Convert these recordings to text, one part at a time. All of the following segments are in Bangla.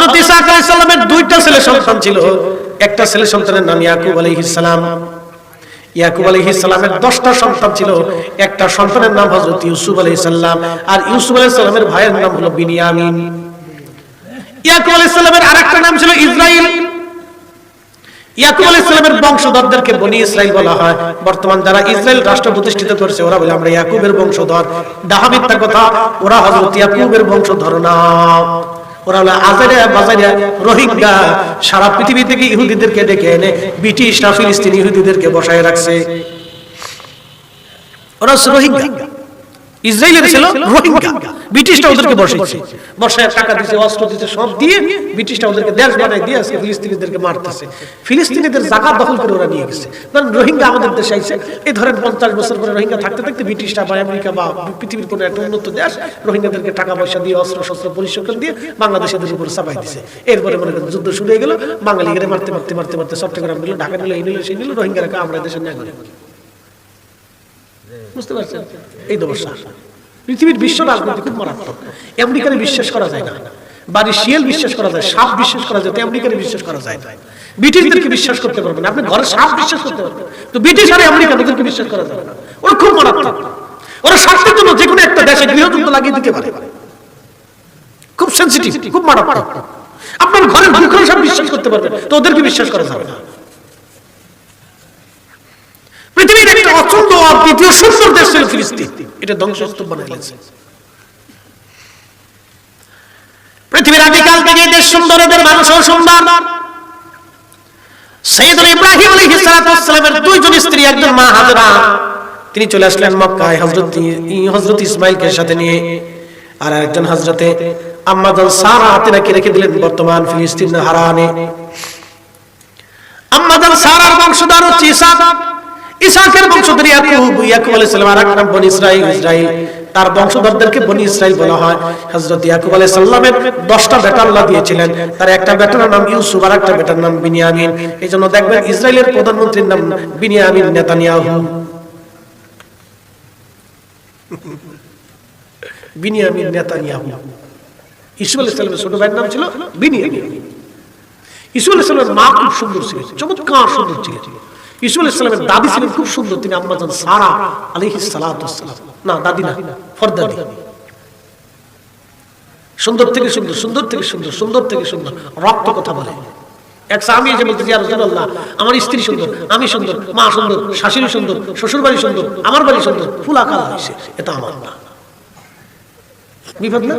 হযরত ঈসা আলাইহিস সালামের দুইটা ছেলে সন্তান ছিল। একটা ছেলে সন্তানের নাম ইয়াকুব আলাইহিস সালাম। ইয়াকুব আলাইহিস সালামের 10টা সন্তান ছিল। একটা সন্তানের নাম হযরত ইউসুফ আলাইহিস সালাম, আর ইউসুফ আলাইহিস সালামের ভাইয়ের নাম হলো বিনিয়ামিন। ইয়াকুব আলাইহিস সালামের আরেকটা নাম ছিল ইসরাইল। ইয়াকুব আলাইহিস সালামের বংশধরদেরকে বনি ইসরাইল বলা হয়। বর্তমান যারা ইসরাইল রাষ্ট্র প্রতিষ্ঠিত করেছে ওরা বলে আমরা ইয়াকুবের বংশধর। ডাহা মিথ্যা কথা, ওরা হযরত ইয়াকুবের বংশধর না, ওরা হলো আজারিয়া বাজারিয়া রোহিঙ্গা। সারা পৃথিবী থেকে ইহুদিদেরকে ডেকে এনে ব্রিটিশরা ফিলিস্তিনি ইহুদিদেরকে বসায় রাখছে। ওরা রোহিঙ্গা, ইসরায়েলের ছিল রোহিঙ্গা। ব্রিটিশরা ওদেরকে বসাইছে, বসায় টাকা দিয়েছে, অস্ত্র দিয়েছে, সব দিয়ে ব্রিটিশরা ওদেরকে দেশ বানাই দিয়ে আজকে ফিলিস্তিনিদেরকে মারতেছে। ফিলিস্তিনিদের জায়গা দখল করে ওরা নিয়ে গেছে। কারণ রোহিঙ্গা আমাদের দেশে আইছে, এই ধরেন 50 বছর পরে রোহিঙ্গা থাকতে থাকতে ব্রিটিশরা বা আমেরিকা বা পৃথিবীর কোনো একটা উন্নত দেশ রোহিঙ্গাদেরকে টাকা পয়সা দিয়ে অস্ত্র শস্ত্র পরিশোধন দিয়ে বাংলাদেশের উপর চাপাই দিছে। এরপরে মনে করেন যুদ্ধ শুরু হয়ে গেল, বাঙালিদের মারতে মারতে মারতে মারতে চট্টগ্রাম নিল, ঢাকা নিল, এই নিল সেই নিল, রোহিঙ্গারা আমরা দেশের না করে। বুঝতে পারছেন? এই দশা পৃথিবীর বিশ্ব রাজনীতি খুব মারাত্মক। আমেরিকারে বিশ্বাস করা যায় না, বাড়ি শিয়াল বিশ্বাস করা যায়, সাপ বিশ্বাস করা যায়, আমেরিকারে বিশ্বাস করা যায় না। ব্রিটিশদেরকে বিশ্বাস করতে পারবেন, আপনি ঘরে সাপ বিশ্বাস করতে পারবেন, তো ব্রিটিশ আর আমেরিকানদেরকে বিশ্বাস করা যাবে না। ওরা খুব মারাত্মক, ওরা স্বার্থের জন্য যে কোনো একটা দেশে গৃহযুদ্ধ লাগিয়ে দিতে পারে, খুব সেনসিটিভ, খুব মারাত্মক। আপনার ঘরের দুঃখের সব বিশ্বাস করতে পারবেন, তো ওদেরকে বিশ্বাস করা যাবে না। পৃথিবীর একটা অচল আর দ্বিতীয় সুন্দর দেশ ছিল ফিলিস্তিন, এটা ধ্বংসস্তূপ বানিয়ে ফেলেছে। পৃথিবীর আদিকাল থেকে দেশ সুন্দর, এদের মানুষও সুন্দর। সাইয়েদুনা ইব্রাহিম আলাইহিস সালামের দুইজন স্ত্রী, একজন মা হাজরা, তিনি চলে আসলেন মক্কায় হযরত ইসমাইলকে সাথে নিয়ে, আর একজন হযরতে আম্মা জান সারা তিনাকে রেখে দিলেন বর্তমান ফিলিস্তিন হারানে। আম্মা জান সারার বংশধর হচ্ছে ইসহাক, ইসহাকের বংশধর ইয়াকুব, ইয়াকুব আলাইহিস সালাম আর নাম বনি ইসরাইল, ইসরাইল তার বংশধরদেরকে বনি ইসরাইল বলা হয়। হযরত ইয়াকুব আলাইহিস সালামের 10টা বেটা আল্লাহ দিয়েছিলেন, তার একটা বেটার নাম ইউসুফ আর একটা বেটার নাম বিনিয়ামিন। এইজন্য দেখবেন ইসরাইলের প্রধানমন্ত্রীর নাম বিনিয়ামিন নেতানিয়াহু। বিনিয়ামিন নেতানিয়াহু। ইউসুফ আলাইহিস সালামের ছোট ভাইয়ের নাম ছিল বিনিয়ামিন। ইউসুফ আলাইহিস সালামের মা খুব সুন্দর ছিল, চমৎকার সুন্দর ছিল। ইউসুফ আলাইহিস সালামের দাদি ছিলেন খুব সুন্দর, তিনি আম্মা জান সারা আলাইহিস সালাতু ওয়াসসালাম, না দাদি না, ফরদাদি। সুন্দর থেকে সুন্দর, সুন্দর থেকে সুন্দর, সুন্দর থেকে সুন্দর, রক্ত কথা বলে। এক সাহাবী এসে বলতেছে, ইয়া রাসূলুল্লাহ, আমার স্ত্রী সুন্দর, আমি সুন্দর, মা সুন্দর, শাশুড়ি সুন্দর, শ্বশুর বাড়ি সুন্দর, আমার বাড়ি সুন্দর, ফুলা কালা হয়েছে, এটা আমার না। বিপদ না?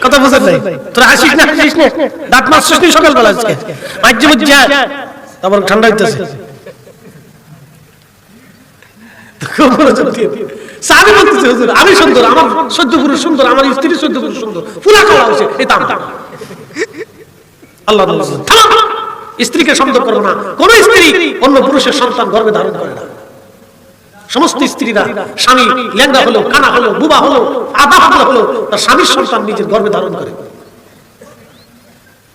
কথা বুঝেন নাই? তোরা হাসিস না, হাসিস না, দাঁত মারছিস নি সকালবেলা আজকে? মাঝে মধ্যে তারপর ঠান্ডা হইতেছে। সাহাবী বলতেছে, হুজুর আমি সুন্দর, আমার সহ্য পুরুষ সুন্দর, আমার স্ত্রী সহ্য পুরুষ সুন্দর, ফুলা কালা হয়েছে, এটা আমার। আল্লাহ বলেন, স্ত্রীকে সন্দেহ করবে না। কোন স্ত্রী অন্য পুরুষের সন্তান গর্ভে ধারণ করে না। সমস্ত স্ত্রীরা স্বামী ল্যাংড়া হলো, কানা হলো, বুবা হলো, আধা পাগলা হলো, তার স্বামীর সন্তান নিজের গর্ভে ধারণ করে।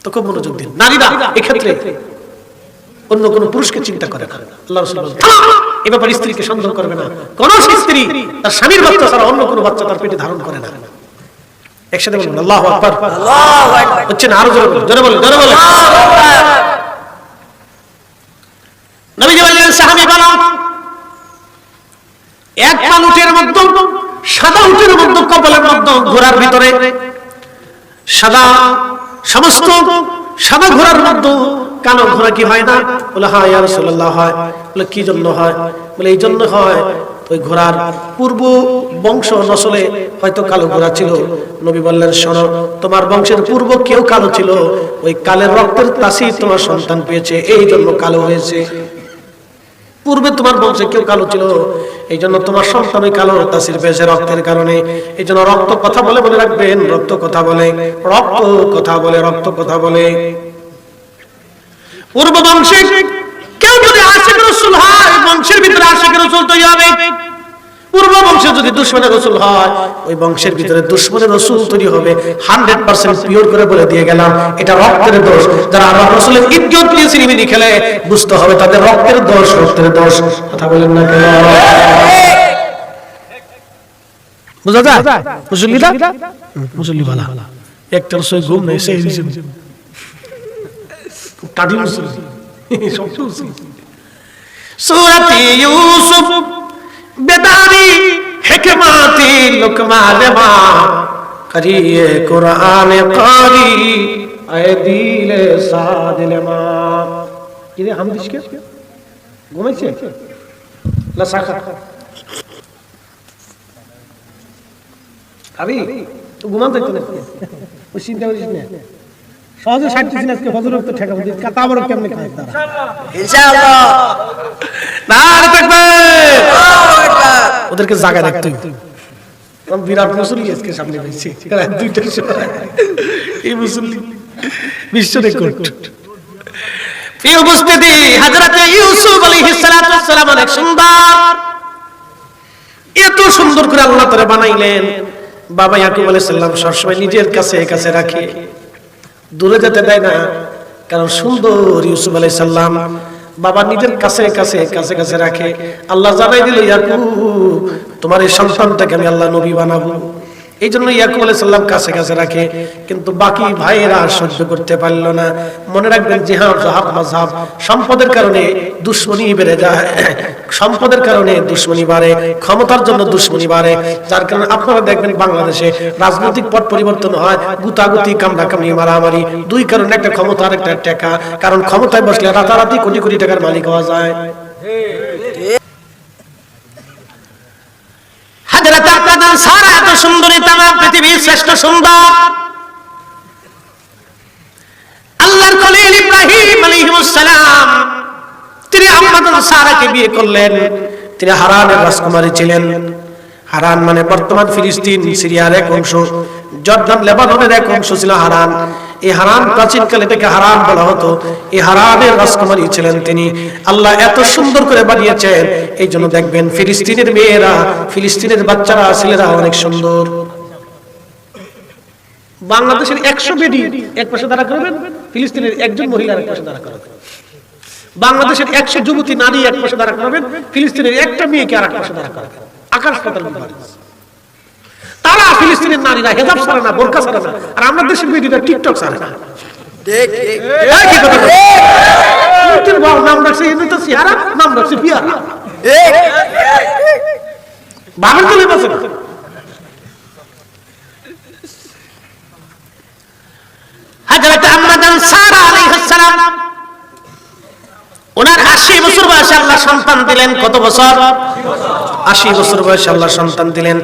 তো খুব মনোযোগ দিন, নারীরা এক্ষেত্রে অন্য কোন পুরুষকে চিন্তা করে না। আল্লাহ রাসূল বলেন, এই ব্যাপারে স্ত্রীকে সন্দেহ করবে না। কোন স্ত্রী তার স্বামীর বাচ্চা ছাড়া অন্য কোন বাচ্চা তার পেটে ধারণ করে না। একসাথে বলুন আল্লাহু আকবার। আল্লাহু আকবার হচ্ছে না, আরো জোরে বলুন, জোরে বলুন, জোরে বলুন। নবীজি বললেন, সাহাবী বলো, এক পাল উটের মধ্যে, সাদা উটের মধ্যে, কপালের মধ্যে, ঘোড়ার ভিতরে সাদা, সমস্ত সাদা ঘোড়ার মধ্যে কালো ঘোড়া কি হয় না? বলে হ্যাঁ ইয়া রাসূলুল্লাহ হয়। বলে কি জন্য হয়? বলে এই জন্য হয়, ওই ঘোড়ার পূর্ব বংশ নসলে হয়তো কালো ঘোড়া ছিল। নবী বললেন, শোনো, তোমার বংশের পূর্ব কেউ কালো ছিল, ওই কালের রক্তের তাসির তোমার সন্তান পেয়েছে, এই জন্য কালো হয়েছে। পূর্বে তোমার বংশে কেউ কালো ছিল, এই জন্য তোমার সন্তান ওই কালো তাসির পেয়েছে রক্তের কারণে। এই জন্য রক্ত কথা বলে, মনে রাখবেন, রক্ত কথা বলে, রক্ত কথা বলে, রক্ত কথা বলে। পূর্ব বংশে কেউ যদি আশিক রাসূল হয়, বংশের ভিতরে আশিক রাসূল তৈরি হবে। পূর্ব বংশে যদি দুশমনের রাসূল হয়, ওই বংশের ভিতরে দুশমনের রাসূল তৈরি হবে। 100% পিওর করে বলে দিয়ে গেলাম, এটা রক্তের দোষ। যারা আল্লাহর রাসূলের ইজ্জত নিয়ে সিনেমিনি খেলে, বুঝতে হবে তাদের রক্তের দোষ, রক্তের দোষ। কথা বলেন না কেন? বুঝা যায়? মুসল্লিরা মুসল্লি ভালো, একটার সই ঘুম নেই, সেই কাটি মুসলিম সূরাত ইউসুফ বেদারি হিকমাতি লুকমা লেমা করিয়ে কুরআন কারি আয় দিলে সাদিলেমা। কি রে হামদিস কে ঘুমাইছে লা সাখা আবি তো ঘুমান যাইতো না, ওই চিন্তা করিস না, সহজে ছাড়তেছি না আজকে ফজর ওয়াক্ত ঠেকা দিই কাতা বড় কেমনে খায় তারা ইনশাআল্লাহ। নারে তাকবীর, ওদেরকে জায়গা রাখতে হবে। আমি বিরাট মুসল্লি আজকে সামনে পেয়েছি, দুইটার সময় এই মুসল্লি বিশ্ব রেকর্ড। এই উপস্থিতি হযরত ইউসুফ আলাইহিস সালাতু ওয়াস সালাম অনেক সুন্দর, এত সুন্দর করে আল্লাহ তাআলা বানাইলেন। বাবা ইয়াকুব আলাইহিস সালাম সবসময় নিজের কাছে কাছে রাখে, দূরে যেতে দেয় না, কারণ সুন্দর ইউসুফ আলাইহিস সালাম বাবা নিজের কাছে কাছে কাছে কাছে রাখে। আল্লাহ জানাই দিল ইয়াকুব তোমার এই সন্তানটাকে আমি আল্লাহ নবী বানাবো, এই জন্য ইয়াকুব আলাইহিস সালাম কাছে কাছে রাখে। কিন্তু বাকি ভাইয়েরা সহ্য করতে পারল না। মনে রাখবেন জিহাদ জাহাব মাযহাব, সম্পদের কারণে দুশমনি বেড়ে যায়, সম্পদের কারণে দুশমনি বাড়ে, ক্ষমতার জন্য দুশমনি বাড়ে। যার কারণে আপনারা দেখবেন বাংলাদেশে রাজনৈতিক পট পরিবর্তন হয়, গুতাগুতি কামড়াকামড়ি মারামারি, দুই কারণে, একটা ক্ষমতা আর একটা টাকা। কারণ ক্ষমতায় বসলে রাতারাতি কোটি কোটি টাকার মালিক হওয়া যায়। হযরত আদম সারা এত সুন্দরী, তামাম পৃথিবীর শ্রেষ্ঠ সুন্দর। আল্লাহর খলিল ইব্রাহিম আলাইহিস সালাম তিনি আম্মাজান সারাকে বিয়ে করলেন। তিনি হারানের রাজকুমারী ছিলেন। হারান মানে বর্তমান ফিলিস্তিন, সিরিয়ার এক অংশ, জর্দান লেবাননের এক অংশ ছিল হারান। এই হারান প্রাচীনকালে থেকে হারান বলা হতো। এই হারানের রাজকুমারী ছিলেন তিনি। আল্লাহ এত সুন্দর করে বানিয়েছেন, এই জন্য দেখবেন ফিলিস্তিনের মেয়েরা, ফিলিস্তিনের বাচ্চারা, ছেলেরা অনেক সুন্দর। বাংলাদেশের 100 বেডি এক পাশে দাঁড়া করবেন, ফিলিস্তিনের একজন মহিলার এক পাশে দাঁড়া করবেন। বাংলাদেশের 100 যুবতী নারী এক পাশে দাঁড়া করবেন, ফিলিস্তিনের একটা মেয়েকে আর এক পাশে দাঁড়া করবেন। আকাশ পাতাল ডিফারেন্স। তারা ফিলিস্তিনের নারীরা হেজাব ছাড়ে না, বোরকা ছাড়ে না, আর আমাদের দেশের মেয়েরা টিকটক ছাড়ে না। ঠিক কি কথা ঠিক বল, নাম রাখছে হিন্দু সিহারা, নাম রাখছে পিয়ারা, বাবার চলে বসে না। হযরত আম্মাজান সারা আলাইহিস সালাম ওনার 80 বছর বয়সে আল্লাহ সন্তান দিলেন। কত বছর? 80 বছর বয়সে আল্লাহ সন্তান দিলেন।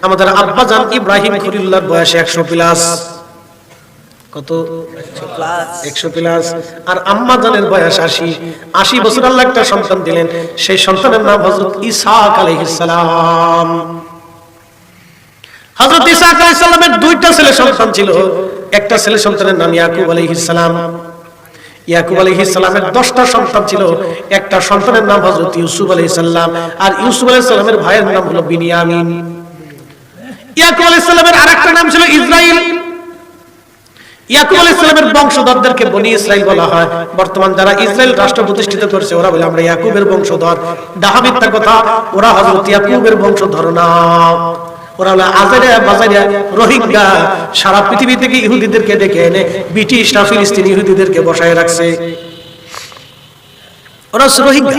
আমাদের আব্বাজান ইব্রাহিম খলিলুল্লাহর বয়স 100 প্লাস। কত? 100 প্লাস। আর আম্মাজানের বয়স 80। 80 বছর আল্লাহ একটা সন্তান দিলেন। সেই সন্তানের নাম হযরত ইসহাক আলাইহিস সালাম। হযরত ইসহাক আলাইহিস সালামের দুইটা ছেলে সন্তান ছিল। একটা ছেলে সন্তানের নাম ইয়াকুব আলাইহিস সালাম। ইয়াকুব আলাইহিস সালামের 10টা সন্তান ছিল। একটা সন্তানের নাম হযরত ইউসুফ আলাইহিস সালাম, আর ইউসুফ আলাইহিস সালামের ভাইয়ের নাম হলো বিনিয়ামিন। ইয়াকুব আলাইহিস সালামের আরেকটা নাম ছিল ইসরাইল। ইয়াকুব আলাইহিস সালামের বংশধরদেরকে বনি ইসরাইল বলা হয়। বর্তমান যারা ইসরাইল রাষ্ট্র প্রতিষ্ঠিত করেছে ওরা বলে আমরা ইয়াকুবের বংশধর। ডাহা মিথ্যা কথা, ওরা হযরত ইয়াকুবের বংশধর না। ওরা হলো আজারে বাজারে রোহিঙ্গা। সারা পৃথিবী থেকে ইহুদিদেরকে ডেকে এনে ব্রিটিশরা ফিলিস্তিনি ইহুদিদেরকে বসায় রাখছে। ওরা রোহিঙ্গা,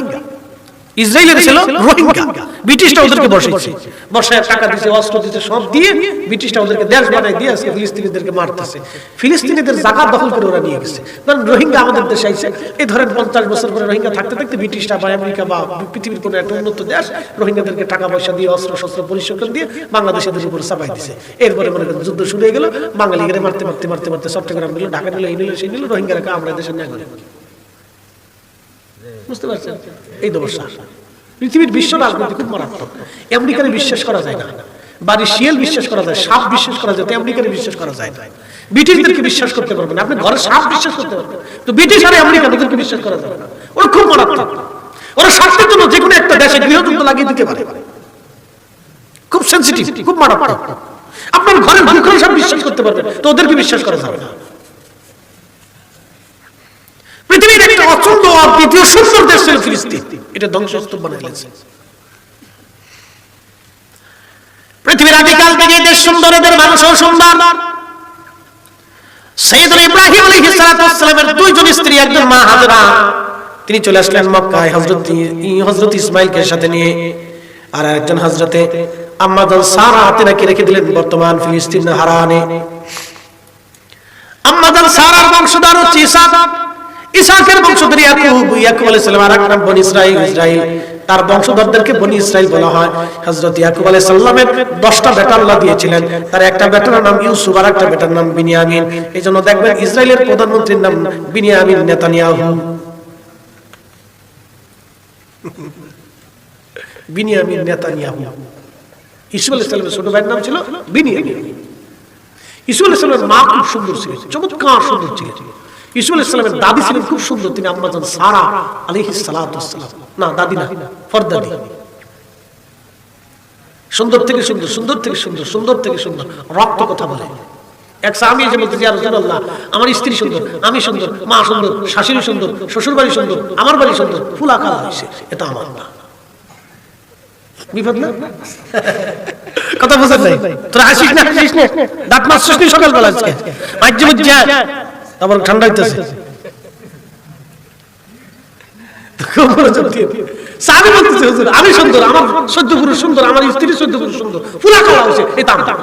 ইসরায়েলের ছিল রোহিঙ্গা। ব্রিটিশরা ওদেরকে বসাইছে, বসায় টাকা দিয়েছে, অস্ত্র দিয়েছে, সব দিয়ে ব্রিটিশরা ওদেরকে দেশ বানাই দিয়ে আজকে ফিলিস্তিনিদেরকে মারতেছে। ফিলিস্তিনিদের জায়গা দখল করে ওরা নিয়ে গেছে। কারণ রোহিঙ্গা আমাদের দেশে আইছে, এই ধরেন 50 বছর করে রোহিঙ্গা থাকতে থাকতে ব্রিটিশরা বা আমেরিকা বা পৃথিবীর কোনো একটা উন্নত দেশ রোহিঙ্গাদেরকে টাকা পয়সা দিয়ে, অস্ত্র শস্ত্র পরিশোধন দিয়ে বাংলাদেশিদের উপর চাপাই দিছে। এরপরে মনে করেন যুদ্ধ শুরু হয়ে গেল, বাঙালিদের মারতে মারতে মারতে মারতে চট্টগ্রাম নিল, ঢাকা নিল, এই নিল, সেই নিল, রোহিঙ্গারা আমরা দেশে না করে। বুঝতে পারছেন? এই সমস্যা। পৃথিবীর বিশ্ব রাজনীতি খুব মারাত্মক। আমেরিকারে বিশ্বাস করা যায় না, বাড়ির শিয়াল বিশ্বাস করা যায়, সাপ বিশ্বাস করা যায়, আমেরিকারে বিশ্বাস করা যায় না। ব্রিটিশদেরকে বিশ্বাস করতে পারবেন, আপনি ঘরে সাপ বিশ্বাস করতে পারবেন, তো ব্রিটিশ আর আমেরিকানদেরকে বিশ্বাস করা যাবে না। ওরা খুব মারাত্মক। ওরা স্বার্থের জন্য যে কোনো একটা দেশে গৃহযুদ্ধ লাগিয়ে দিতে পারে, খুব সেনসিটিভ, খুব মারাত্মক। আপনার ঘরের ঘুরে সব বিশ্বাস করতে পারবেন, তো ওদেরকে বিশ্বাস করা যাবে না। পৃথিবীর একটা অচন্দ্র আর দ্বিতীয় সুন্দর দেশ ছিল ফিলিস্তিন, এটা ধ্বংসস্তূপ বানিয়ে ফেলেছে। পৃথিবীর আদিকাল থেকে দেশ সুন্দর, এদের মানুষও সুন্দর। সাইয়েদনা ইব্রাহিম আলাইহিস সালাতু ওয়াস সালামের দুইজন স্ত্রী, একজন মা হাজরা, তিনি চলে আসলেন মক্কায় হযরত ইসমাঈলকে সাথে নিয়ে, আর একজন হযরতে আম্মা জান সারা তিনাকে রেখে দিলেন বর্তমান ফিলিস্তিন হারানে। আম্মা জান সারার বংশধর হচ্ছে ইসহাক, ইসহাকের বংশধর ইয়াকুব, ইয়াকুব আলাইহিস সালাম আর নাম বনি ইসরাইল, ইসরাইল তার বংশধরদেরকে বনি ইসরাইল বলা হয়। হযরত ইয়াকুব আলাইহিস সালামের 10টা বেটা আল্লাহ দিয়েছিলেন, তার একটা বেটার নাম ইউসুফ আর একটা বেটার নাম বিনিয়ামিন। এইজন্য দেখবেন ইসরাইলের প্রধানমন্ত্রীর নাম বিনিয়ামিন নেতানিয়াহু। বিনিয়ামিন নেতানিয়াহু। ইউসুফ আলাইহিস সালামের ছোট ভাইয়ের নাম ছিল বিনিয়ামিন। ইউসুফ আলাইহিস সালামের মা খুব সুন্দর ছিলেন, চমৎকার সুন্দর ছিলেন। ইউসুফ আলাইহিস সালামের দাদি ছিলেন খুব সুন্দর, তিনি আম্মা জান সারা আলাইহিস সালাতু ওয়াস সালাম, না দাদি না, ফরদাদি। সুন্দর থেকে সুন্দর, সুন্দর থেকে সুন্দর, সুন্দর থেকে সুন্দর, রক্ত কথা বলে। এক সাহাবী এসে বলতেছে, ইয়া রাসূলুল্লাহ, আমার স্ত্রী সুন্দর, আমি সুন্দর, মা সুন্দর, শাশুড়ি সুন্দর, শ্বশুর বাড়ি সুন্দর, আমার বাড়ি সুন্দর, ফুলা কালা হয়েছে, এটা আমার না। বিপদ না কথা বুঝেন নাই? তোরা হাসিস না, হাসিস না, দাঁত মারছিস নি সকালবেলা আজকে? মাঝে মধ্যে তারপর ঠান্ডা হইতেছে। সাহাবী বলতেছে, হুজুর আমি সুন্দর, আমার সহ্য পুরুষ সুন্দর, আমার স্ত্রী সহ্য পুরুষ সুন্দর, ফুলা কালা হয়েছে, এটা আমার না।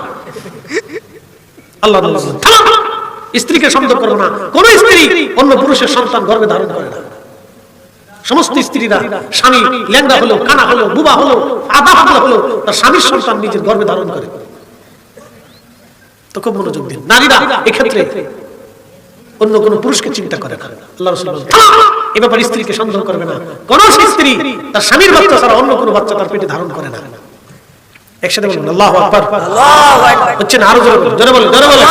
আল্লাহ বলেন, স্ত্রীকে সুন্দর করো না। কোন স্ত্রী অন্য পুরুষের সন্তান গর্ভে ধারণ করে না। সমস্ত স্ত্রীরা স্বামী ল্যাংড়া হলো, কানা হলো, বুবা হলো, আধা পাগলা হলো, তার স্বামীর সন্তান নিজের গর্ভে ধারণ করে। তো খুব মনোযোগ দিন, নারীরা এক্ষেত্রে অন্য কোন পুরুষকে চিন্তা করে না। আল্লাহ রাসূল বলেন, এই ব্যাপারে স্ত্রীকে সন্দেহ করবে না। কোন স্ত্রী তার স্বামীর বাচ্চা ছাড়া অন্য কোন বাচ্চা তার পেটে ধারণ করে না। একসাথে বলুন আল্লাহু আকবার। আল্লাহু আকবার হচ্ছে না, আরো জোরে বলুন, জোরে বলুন, জোরে বলুন।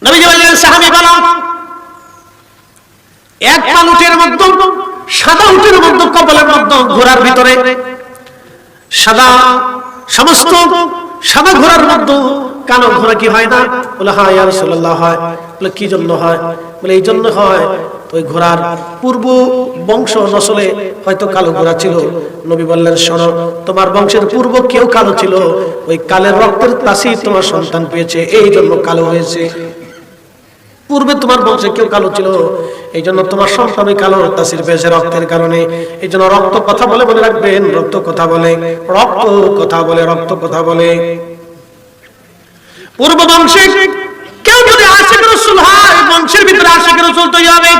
নবী বললেন, সাহাবী বলো, এক পাল উটের মধ্যে, সাদা উটের মধ্যে, কপালের মধ্যে, ঘোড়ার ভিতরে সাদা, সমস্ত সাদা ঘোড়ার মধ্যে কালো ঘোড়া কি হয় না? বলে হ্যাঁ ইয়া রাসূলুল্লাহ হয়। বলে কি জন্য হয়? বলে এই জন্য হয়, ওই ঘোড়ার পূর্ব বংশ নসলে হয়তো কালো ঘোড়া ছিল। নবী বললেন, শোনো, তোমার বংশের পূর্ব কেউ কালো ছিল, ওই কালের রক্তের তাসি তোমার সন্তান পেয়েছে, এই জন্য কালো হয়েছে। পূর্বে তোমার বংশে কেউ কালো ছিল, এই জন্য তোমার সন্তানই কালো তাসির পেয়েছে রক্তের কারণে। এই জন্য রক্ত কথা বলে, মনে রাখবেন, রক্ত কথা বলে, রক্ত কথা বলে, রক্ত কথা বলে। পূর্ব বংশে কেউ যদি আশিক রাসূল হয়, বংশের ভিতরে আশিক রাসূল তৈরি হবে।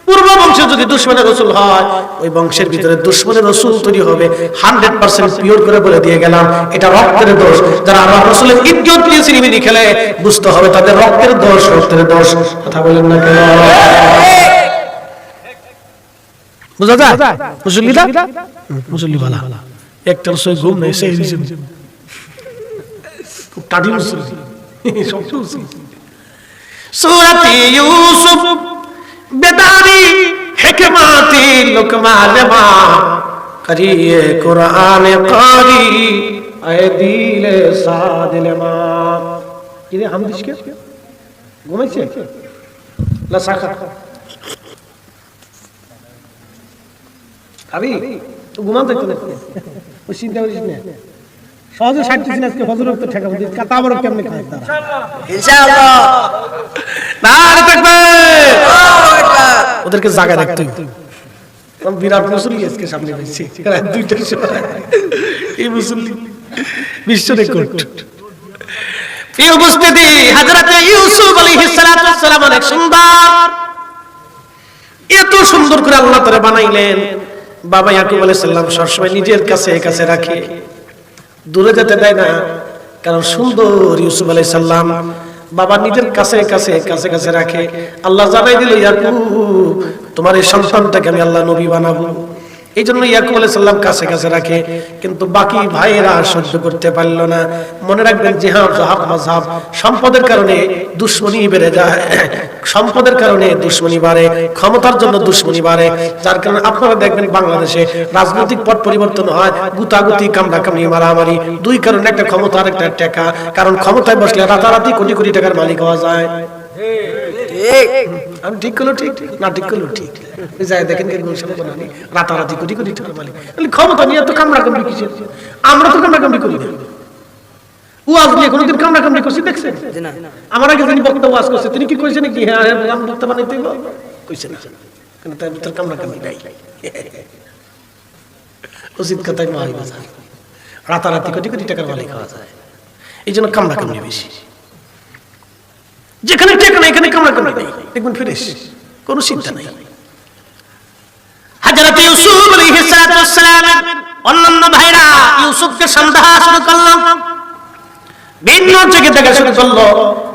পূর্ব বংশে যদি দুশমনের রাসূল হয়, ওই বংশের ভিতরে দুশমনের রাসূল তৈরি হবে। 100% পিওর করে বলে দিয়ে গেলাম, এটা রক্তের দোষ। যারা আল্লাহর রাসূলের ইজ্জত নিয়ে সিনেমিনি খেলে, বুঝতে হবে তাদের রক্তের দোষ, রক্তের দোষ। কথা বলেন না কেন? বুঝা যায়? মুসল্লিরা মুসল্লি ভালো, একটা রসই ঘুম নেই, সেই খুব টাডি মুসল্লি, সব মুসল্লি। সূরাত ইউসুফ বেদারি হিকমাতি লুকমান মা করিয়ে কুরআন কারি আয় দিলে সাদিলে মা। কি রে হামদিশকে ঘুমাইছে লা সাখা আবি তো ঘুমান দেখতে না, ওই চিন্তা করিস না। সহজে 60 দিন আজকে ফজর ওয়াক্ত ঠেকাবো, কাতা বড় কেমনে খায় তারা ইনশাআল্লাহ। নারে তাকবীর, ওদেরকে জায়গা রাখতে হবে। বিরাট মুসল্লি আজকে সামনে হয়েছে, দুইটার সময় এই মুসল্লি বিশ্ব রেকর্ড। এই উপস্থিতি হযরত ইউসুফ আলাইহিস সালাতু ওয়াস সালাম অনেক সুন্দর, এত সুন্দর করে আল্লাহ তাআলা বানাইলেন। বাবা ইয়াকুব আলাইহিস সালাম সবসময় নিজের কাছে কাছে রাখে, দূরে যেতে দেয় না, কারণ সুন্দর ইউসুফ আলাইহিস সালাম বাবা নিজের কাছে কাছে কাছে কাছে রাখে। আল্লাহ জানাই দিল, ইয়াকুব তোমার এই সন্তানটাকে আমি আল্লাহ নবী বানাবো। এই জন্য ইয়াকুব আলাইহিস সালাম কাছে কাছে রাখে, কিন্তু বাকি ভাইয়েরা সহ্য করতে পারল না। মনে রাখবেন, জিহাদ জাহাব মাযহাব, সম্পদের কারণে দুশমনি বেড়ে যায়, সম্পদের কারণে দুশমনি বাড়ে, ক্ষমতার জন্য দুশমনি বাড়ে। যার কারণে আপনারা দেখবেন বাংলাদেশে রাজনৈতিক পট পরিবর্তন হয়, গুতাগুতি, কামড়াকামড়ি, মারামারি। দুই কারণে, একটা ক্ষমতা আর একটা টাকা। কারণ ক্ষমতায় বসলে রাতারাতি কোটি কোটি টাকার মালিক হওয়া যায়। আমি ঠিক করলো ঠিক না, ঠিক করলো ঠিক যাই দেখেন, রাতারাতি কোটি কোটি টাকার মালিক। ক্ষমতা নিয়ে তো কামড়াকামড়ি কিসের? আমরা তো কামড়াকামড়ি করি না, ওয়াজ নিয়ে কোনোদিন কামড়াকামড়ি করছি দেখছেন? আমার আগে যিনি বক্তা ওয়াজ করছে তিনি কি কইছেন কি হ্যাঁ আমি বক্তা বানাইতে কইছেন না, কিন্তু তার ভিতর কামড়াকামড়ি নাই। উচিত কথাই মহাই বাজার, রাতারাতি কোটি কোটি টাকার মালিক হওয়া যায়, এই জন্য কামড়াকামড়ি বেশি। যেখানে টাকা নাই এখানে কামড়াকামড়ি নাই, দেখবেন ফ্রেশ, কোনো চিন্তা নাই। হযরত ইউসুফ আলাইহিস সালাম অন্যান্য ভাইরা ইউসুফকে সন্দেহ শুরু করলো, ভিন্ন চোখে দেখা শুরু করলো।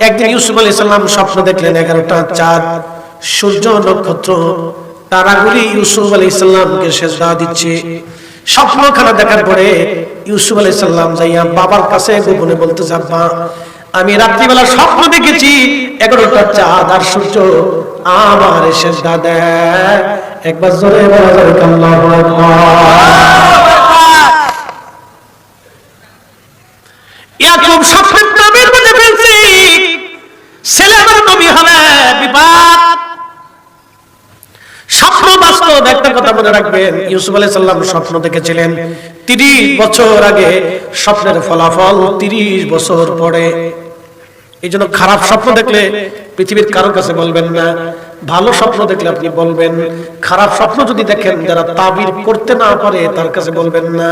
একদিন ইউসুফ আলাইহিস সালাম স্বপ্ন দেখলেন 11টা চাঁদ, সূর্য, নক্ষত্র, তারাগুলি ইউসুফ আলাইহিস সালামকে সিজদা দিচ্ছে। স্বপ্নখানা দেখার পরে ইউসুফ আলাইহিস সালাম যাইয়া বাবার কাছে গোপনে বলতে আব্বা আমি রাত্রিবেলা স্বপ্ন দেখেছি 11টা চাঁদ আর সূর্য আমার সিজদা দেয়। একবার জোরে বলা যাবে আল্লাহু আকবার। ইয়াকুব স্বপ্নের নবীর মধ্যে ফেলছি, ছেলে আমার নবী হবে বিবাদ। স্বপ্ন বাস্তব, একটা কথা মনে রাখবেন, ইউসুফ আলাইহিস সালাম স্বপ্ন দেখেছিলেন 30 বছর আগে, স্বপ্নের ফলাফল 30 বছর পরে। এই জন্য খারাপ স্বপ্ন দেখলে পৃথিবীর কারোর কাছে বলবেন না, ভালো স্বপ্ন দেখলে আপনি বলবেন। খারাপ স্বপ্ন যদি দেখেন যারা তাবির করতে না পারে তার কাছে বলবেন না।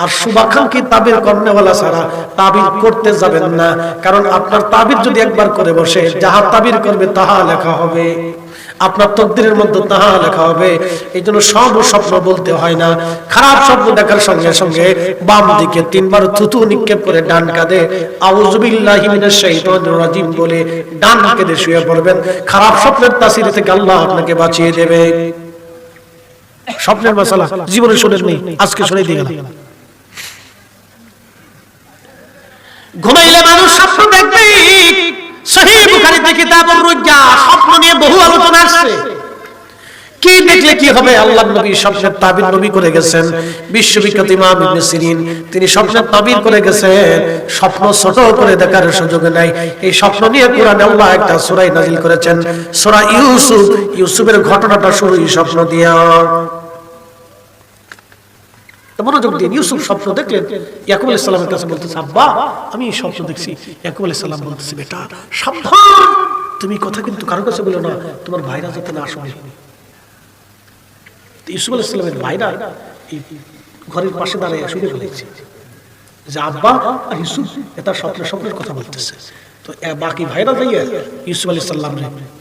আর শুভাকাঙ্ক্ষী তাবির করনেওয়ালা ছাড়া তাবির করতে যাবেন না, কারণ আপনার তাবির যদি একবার করে বসে, যাহা তাবির করবে তাহা লেখা হবে, আপনার তকদিরের মধ্যে তাহা লেখা হবে। এই জন্য সব স্বপ্ন বলতে হয় না। খারাপ স্বপ্ন দেখার সঙ্গে সঙ্গে বাম দিকে 3 বার থুতু নিক্ষেপ করে ডান কাঁধে আউযু বিল্লাহি মিনাশ শাইতানির রাজিম বলে ডান কাঁধে শুয়ে পড়বেন। খারাপ স্বপ্নের তাসির থেকে আল্লাহ আপনাকে বাঁচিয়ে দেবে। স্বপ্নের মাসালা জীবনে শুনেননি, আজকে শুনে দিয়ে গেলাম। ঘুমাইলে মানুষ স্বপ্ন দেখবে। সহিহ বুখারীতে কিতাবুর রুজ্জা স্বপ্ন নিয়ে বহু আলোচনা আছে। কি দেখলে কি হবে? আল্লাহর নবী স্বপ্নের তাবির নবী করে গেছেন। বিশ্ববিখ্যাত ইমাম ইবনে সিরিন তিনি স্বপ্নের তাবির করে গেছেন। স্বপ্ন ছোট করে দেখার সুযোগ নাই। এই স্বপ্ন নিয়ে কোরআনে আল্লাহ একটা সূরা নাযিল করেছেন, সূরা ইউসুফ। ইউসুফের ঘটনাটা শুরু এই স্বপ্ন দিয়ে। মনোযোগ দিয়ে ইউসুফ স্বপ্ন দেখলেন, ইয়াকুব আলাইহিস সালামের কাছে বলতেছে আব্বা আমি স্বপ্ন দেখছি। ইয়াকুব আলাইহিস সালাম বলতেছে বেটা সাবধান, তুমি কথা কিন্তু কারো কাছে বলো না, তোমার ভাইরা যাতে না শোনে। ইউসুফ আলাইহিস সালামের ভাইরা এই ঘরের পাশে দাঁড়িয়ে শুনে ফেলেছে যে আব্বা আর ইউসুফ এটা স্বপ্নের কথা বলতেছে। তো বাকি ভাইরা যাইয়া ইউসুফ আলাইহিস সালাম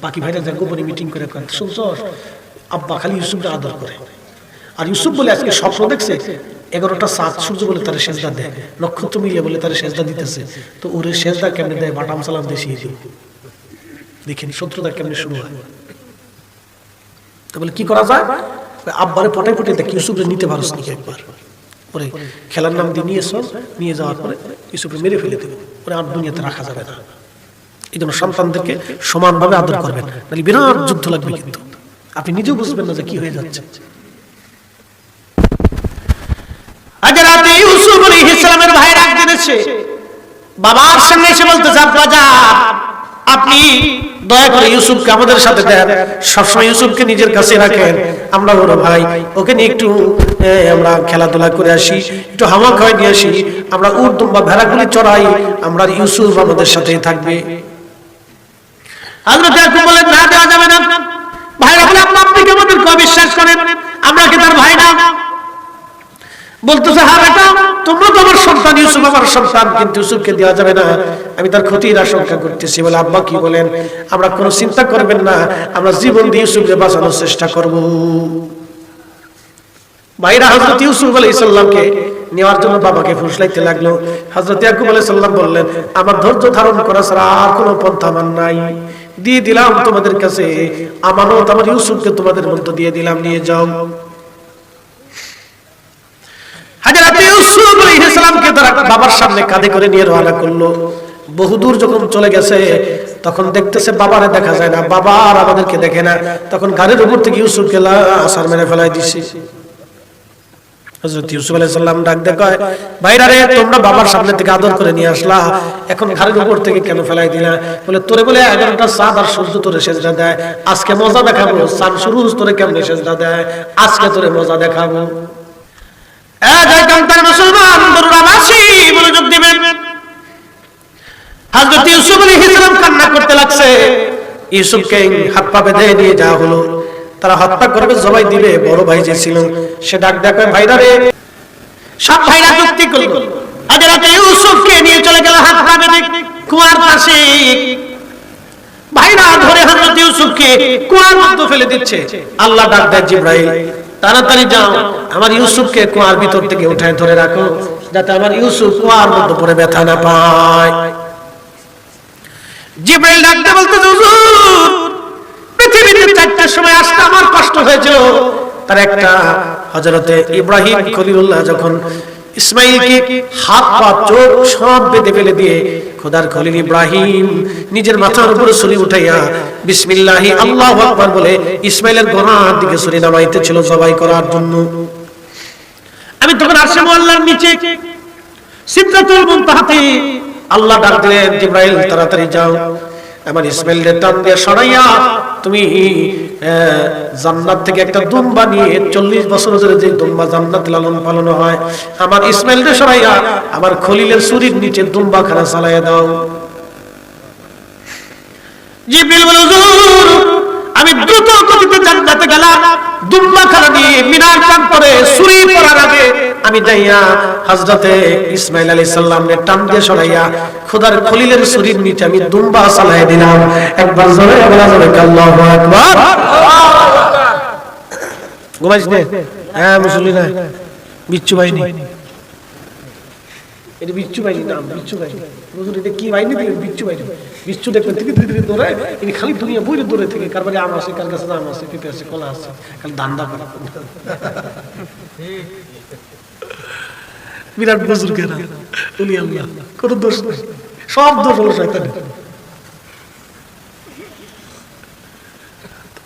বাকি ভাইরা যা গোপনে মিটিং করে শুনছো আব্বা খালি ইউসুফকে আদর করে। আর ইউসুফ বলে আজকে স্বপ্ন দেখছে 11টা চাঁদ সূর্য বলে তার সেজদা দেয়, নক্ষত্র মিলে বলে তার সেজদা দিতেছে। তো ওরে সেজদা কেমনে দেয়? বাটাম সালাম দেশিয়ে দিই। দেখেন শত্রুতা কেমনে শুরু হয়। তো বলে কি করা যায়? আব্বারে পটাই পটাই দেখ ইউসুফরে নিতে পারোস নাকি একবার। পরে খেলার নাম দিয়ে নিয়ে যাওয়ার পরে ইউসুফরে মেরে ফেলে দেবে, ওরে আর দুনিয়াতে রাখা যাবে না। এই জন্য সন্তানদেরকে সমানভাবে আদর করবেন, নাহলে বিরাট যুদ্ধ লাগবে। কিন্তু আপনি নিজেও বুঝবেন না যে কি হয়ে যাচ্ছে। হযরত ইউসুফ আলাইহিস সালামের ভাই রাগ দিয়েছে, বাবার সামনে এসে বলতেছে আব্বা যান আপনি দয়া করে ইউসুফকে আমাদের সাথে দেন, সবসময় ইউসুফকে নিজের কাছে রাখেন। আমরা বড় ভাই, ওকে নিয়ে একটু আমরা খেলাধুলা করে আসি, একটু হাওয়া খাওয়াই নিয়ে আসি, আমরা উট দুম্বা ভেড়াগুলি চড়াই, আমরা ইউসুফ আমাদের সাথেই থাকবে। হযরত ইয়াকুব বলেন না দেওয়া যাবে না। ভাইরা বলে আপনি কি আমাদেরকে অবিশ্বাস করেন? আমরা কি তার ভাই না? বলতেছে হ্যাঁ বেটা তোমরা তো আমার সন্তান, ইউসুফ আমার সন্তান, কিন্তু ইউসুফকে দেওয়া যাবে না, আমি তার ক্ষতির আশঙ্কা করতেছি। বলে আব্বা কি বলেন? আমরা কোনো চিন্তা করবেন না, আমরা জীবন দিয়ে ইউসুফকে বাঁচানোর চেষ্টা করব। ভাইরা হযরত ইউসুফ আলাইহিস সালামকে নেওয়ার জন্য বাবাকে ফুসলাইতে লাগলো। হযরত ইয়াকুব আলাইহিস সালাম বললেন আমার ধৈর্য ধারণ করা ছাড়া আর কোনো পন্থা আমার নাই, দিয়ে দিলাম তোমাদের কাছে আমানত, আমার ইউসুফকে তোমাদের মধ্যে দিয়ে দিলাম, নিয়ে যাও। হযরত ইউসুফ আলাইহিস সালামকে তারা বাবার সামনে কাঁধে করে নিয়ে রওনা করলো। বহুদূর যখন চলে গেছে তখন দেখতেছে বাবারে দেখা যায় না, বাবা আর আমাদেরকে দেখে না। তখন গাড়ির উপর থেকে ইউসুফকে আছাড় মেরে ফেলাই দিছে। হযরত ইউসুফ আলাইহিস সালাম ডাক দেয় ভাইরা রে তোমরা বাবার সামনে থেকে আদর করে নিয়ে আসলা, এখন গাড়ির উপর থেকে কেন ফেলাই দিলা? বলে তোরে বলে 11টা চাঁদ আর সূর্য তোরে সেজদা দেয়, আজকে মজা দেখাবো। চাঁদ সূর্য তোরে কেমনে সেজদা দেয়, আজকে তোরে মজা দেখাবো। মুসলমান মনোযোগ দিবেন। হযরত ইউসুফ আলাইহিস সালাম কান্না করতে লাগছে। ইউসুফকে হাত পা বেঁধে নিয়ে যাওয়া হলো, তারা হত্যা করবে, জবাই দিবে। বড় ভাই যে ছিল সে ডাক ডাকে, ভাইরা রে। সব ভাইরা যুক্তি করলো, আজ রাতে ইউসুফকে নিয়ে চলে গেল হাত পা বেঁধে কুয়ার পাশে। ভাইরা ধরে হযরত ইউসুফকে কুয়ার মধ্যে ফেলে দিচ্ছে। আল্লাহ ডাক দেয়, জিবরাইল তাড়াতাড়ি যাও, আমার ইউসুফকে কুয়ার ভিতর থেকে উঠায় ধরে রাখো, যাতে আমার ইউসুফ কুয়ার মধ্যে পড়ে ব্যথা না পায়। জিবরাইল ডাকতে বলতে, হুজুর পৃথিবীতে চারটার সময় আসতে আমার কষ্ট হয়েছিল। তার একটা, হযরতে ইব্রাহিম খলিলুল্লাহ যখন ইসমাইলকে হাত পা চোখ সব বেঁধে ফেলে দিয়ে খোদার খলিল ইব্রাহিম নিজের মাথার উপরে ছুরি উঠাইয়া বিসমিল্লাহি আল্লাহু আকবার বলে ইসমাইলের গলার দিকে ছুরি নামাইতে ছিল জবাই করার জন্য। আমি তখন আরশে মুআল্লার নিচে সিদরাতুল মুনতাহাতে আল্লাহ ডাক দিলেন, জিবরাইল তাড়াতাড়ি যাও, আমার ইসমাইলের টান দিয়ে সরাইয়া তুমি জান্নাত থেকে একটা দুম্বা নিয়ে 40 বছর ধরে যে দুম্বা জান্নাত লালন পালন হয়, আমার ইসমাইলকে সরাইয়া আমার খলিলের ছুরির নিচে দুম্বা খানা চালাইয়া দাও। জিবরিল বলে, হুজুর আমি দ্রুত গতিতে জান্নাতে গেলাম, দুম্বা খানা দিয়ে মিনার টান করে ছুরি পড়ার আগে আমি যাইয়া হযরতে ইসমাইল আলাইহিস সালামের টান দিয়ে সরাইয়া খোদার খলিলের ছুরির নিচে আমি দুম্বা চালাইয়া দিলাম। একবার জোরে বলা যাবে আল্লাহু আকবার। ঘুমাইছ না? হ্যাঁ মুসল্লি না, বিচ্ছু বাইনি, এটা বিচ্ছু বাইনি নাম, বিচ্ছু বাইনি। হুজুর এটা কি বাইনি? বিচ্ছু বাইনি। বিচ্ছু দেখবেন থেকে ধীরে ধীরে দৌড়ায়, ইনি খালি দুনিয়া বইরে দৌড়ে থেকে, কার বাড়ি আম আছে, কার কাছে আম আছে, পেঁপে আছে, কলা আছে, খালি ধান্দা করে। বিরাট বুজুর্গেরা উনি আল্লাহ, কোনো দোষ নেই, সব দোষ হলো শয়তানের।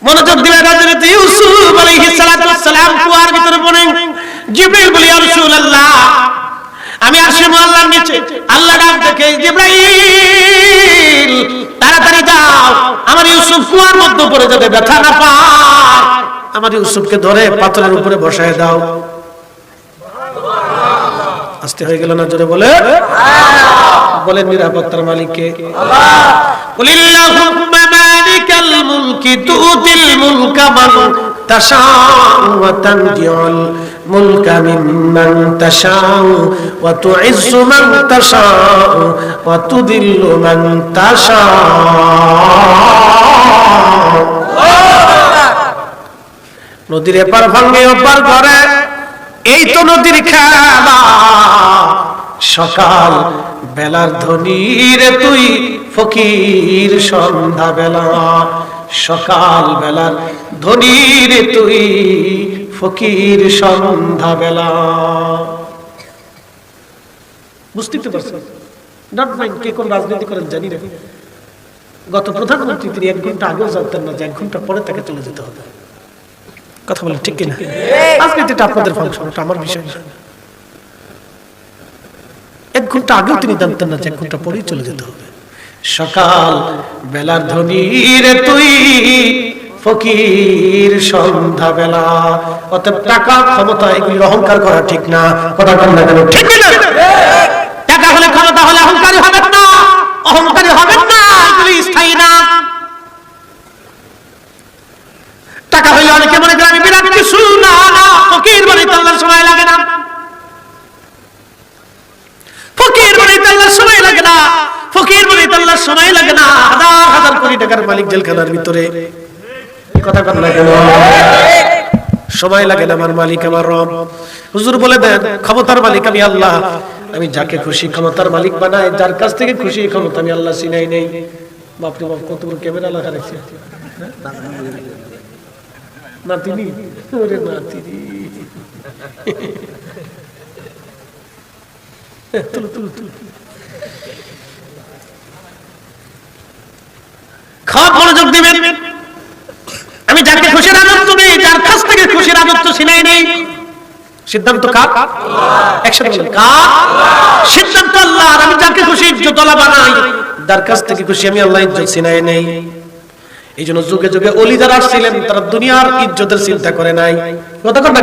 মনোযোগ দিলে হযরত ইউসুফ আলাইহিস সালাতু ওয়াস সালাম কুয়ার ভিতরে পড়ে। জিবরিল বলে, ইয়া রাসূলুল্লাহ আমি আরশে মুআল্লার নিচে। আল্লাহ ডাক দেখে, জিবরাইল তাড়াতাড়ি যাও, আমার ইউসুফ কুয়ার মধ্যে পড়ে যাবে, ব্যথা না পায়, আমার ইউসুফকে ধরে পাথরের উপরে বসায় দাও। আস্তে হয়ে গেল না? জোরে বলে বলেন, নিরাপত্তার মালিককে আল্লাহ। কুলিল্লাহুম্মা মালিকাল মুলকি তুতিল মুলকা মান তাশাউ ওয়া তানজিউল মুলকা মিম্মান তাশাউ ওয়া তুইজ্জু মান তাশাউ ওয়া তুদিল্লু মান তাশাউ। নদীর এপার ভাঙে ওপার করে, এই তো নদীর খেলা। সকাল বেলার ধনী রে তুই ফকির সন্ধ্যা বেলা, সকাল বেলার ধনী রে তুই ফকির সন্ধ্যা বেলা। বুঝতে পারছেন? নট মাইন্ড কে কোন রাজনীতি করেন জানি না। গত প্রধানমন্ত্রী তিনি 1 ঘন্টা আগেও জানতেন না যে 1 ঘন্টা পরে তাকে চলে যেতে হবে। কথা বলেন ঠিক কিনা? রাজনীতিটা আপনাদের ফাংশন, আমার বিষয় না। 1 ঘন্টা আগেও তিনি জানতেন না যে 1 ঘন্টা পরেই চলে যেতে হবে। সকাল বেলার ধনী রে তুই ফকির সন্ধ্যা বেলা। অতএব টাকা ক্ষমতা এগুলি অহংকার করা ঠিক না। কথা বলেন না কেন? ঠিক কিনা? টাকা হলে ক্ষমতা হলে অহংকারী হবেন না, অহংকারী হবেন না, এগুলি স্থায়ী না। টাকা হইলে অনেকে মনে করে আমি বিরাট কিছু না, ফকির বানাইতে আল্লাহর সময় লাগে না, ফকির বানাইতে আল্লাহর সময় লাগে না, ফকির বানাইতে আল্লাহর সময় লাগে না। হাজার হাজার কোটি টাকার মালিক জেলখানার ভিতরে, কথা বলেন না কেন? সময় লাগে না, আমার মালিক আমার রব। হুজুর বলে দেন, ক্ষমতার মালিক আমি আল্লাহ, আমি যাকে খুশি ক্ষমতার মালিক বানাই, যার কাছ থেকে খুশি ক্ষমতা আমি আল্লাহ চিনাই নেই। বাপরে বাপ, কত বড় ক্যামেরা লাগা রাখছে না তিনি, ওরে না তিনি। খুব মনোযোগ দিবেন। আমি যাকে খুশি রাজত্ব নেই, যার কাছ থেকে খুশি রাজত্ব ছিনাই নেই। সিদ্ধান্ত কার? একসাথে বলেন, কার? সিদ্ধান্ত আল্লাহর। আমি যাকে খুশি ইজ্জতওয়ালা বানাই, যার কাছ থেকে খুশি আমি আল্লাহ ইজ্জত ছিনাই নেই। এই জন্য যুগে যুগে ওলি যারা ছিলেন তারা দুনিয়ার ইজ্জতের চিন্তা করে নাই। কথা কথা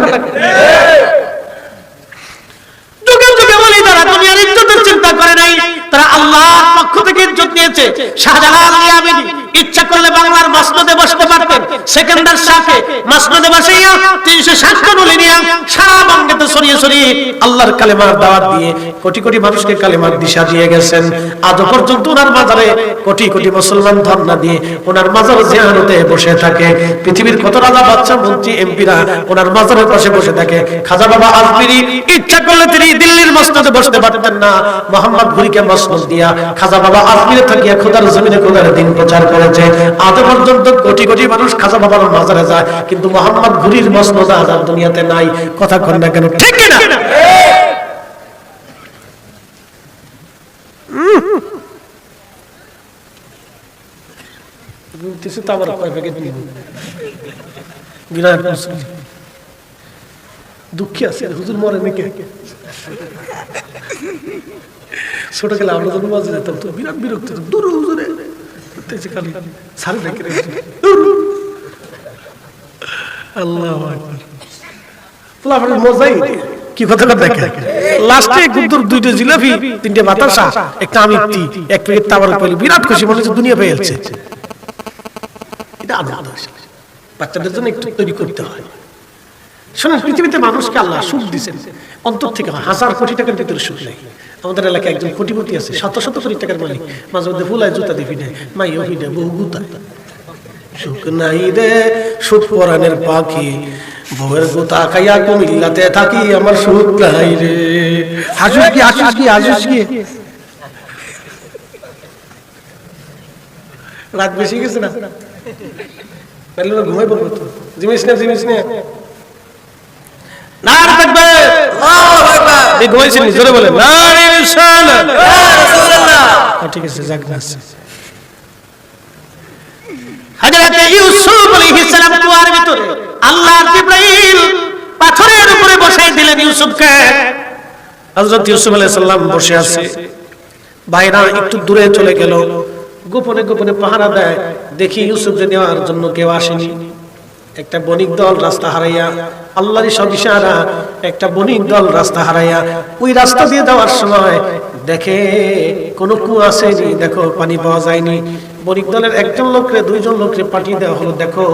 যুগে যুগে ওলি যারা দুনিয়ার ইজ্জতের চিন্তা করে নাই, তারা আল্লাহর পক্ষ থেকে ইজ্জত নিয়েছে। শাহজালাল ইয়ামানি ইচ্ছা করলে বাংলার মসনদে বসতে পারতেন, সেকেন্ডার শাহে মসনদে বসাইয়া 360 নলি নিয়ে সারা বাংলাতে ছড়িয়ে ছড়িয়ে আল্লাহর কালেমার দাওয়াত দিয়ে কোটি কোটি মানুষকে কালেমার দিশা দিয়ে গেছেন। আজও পর্যন্ত ওনার মাজারে কোটি কোটি মুসলমান ধর্ণা দিয়ে ওনার মাজার জিয়ারতে বসে থাকে। পৃথিবীর কত রাজা বাদশা মন্ত্রী এমপিরা ওনার মাজারের পাশে বসে থাকে। খাজা বাবা আজমিরি ইচ্ছা করলে তিনি দিল্লির মসনদে বসতে পারতেন না, মোহাম্মদ ঘুরিকে মসনদ দিয়া খাজা বাবা আজমিরে থাকিয়া খোদার জমিনে খোদার দিন প্রচার করেছে। আজও পর্যন্ত কোটি কোটি মানুষ খাজা বাবার মাজারে যায়, কিন্তু মোহাম্মদ ঘুরির মসনদ আজ আর দুনিয়াতে নাই। কথা কন না কেন, ঠিক না? দুঃখী আছে হুজুর মরে নাকি ছোট গেলে আমরা যখন মাঝে যেতাম তো বিরাট বিরক্ত, দূর হুজুরে খালি সারে রেখে আল্লাহু আকবার। মজাই কি কথাটা দেখে লাস্টে গুদ্দুর 2টা জিলাপি 3টে বাতাসা একটা আমিত্তি এক প্লেট তাওয়ার পেলে বিরাট খুশি, মনে হচ্ছে দুনিয়া পেয়েছে। এটা আনন্দ বাচ্চাদের জন্য একটু তৈরি করতে হয়। শোনেন, পৃথিবীতে মানুষকে আল্লাহ সুখ দিয়েছেন অন্তর থেকে, 1000 কোটি টাকার ভিতরে সুখ নেই। আমাদের এলাকায় একজন কোটিপতি আছে, 700 কোটি টাকার মালিক, মাঝে মধ্যে ফুলায় জুতা দিয়ে ফিরে মাই ওহিডে বহু গুতা সুখ নাই রে সুখ পরাণের পাখি, বউয়ের গুতা খাইয়া কুমিল্লাতে থাকি, আমার সুখ নাই রে। হাসুস কি হাসুস কি হাসুস কি, রাত বেশি গেছে না, ঘুমাই পড়বো তো, জিনিস না জিনিস না নার থাকবে। এই ঘুমাইছেন জোরে বলেন নারে রিসালাত ইয়া রাসূলুল্লাহ। ঠিক আছে, যাক না। হযরত ইউসুফ আলাইহিস সালাম কুয়ার ভিতরে আল্লাহর জিবরাইল পাথরের উপরে বসাই দিলেন ইউসুফকে। হযরত ইউসুফ আলাইহিস সালাম বসে আছে, ভাইরা একটু দূরে চলে গেল, গোপনে গোপনে পাহারা দেয়, দেখি ইউসুফকে নেওয়ার জন্য কেউ আসেনি। একটা বণিক দল রাস্তা হারাইয়া, আল্লাহরই সব ইশারা, একটা বণিক দল রাস্তা হারাইয়া ওই রাস্তা দিয়ে যাওয়ার সময় দেখে কোনো কুয়া আসেনি, দেখো পানি পাওয়া যায়নি। বণিক দলের একজন লোকরে 2জন লোকরে পাঠিয়ে দেওয়া হলো, দেখো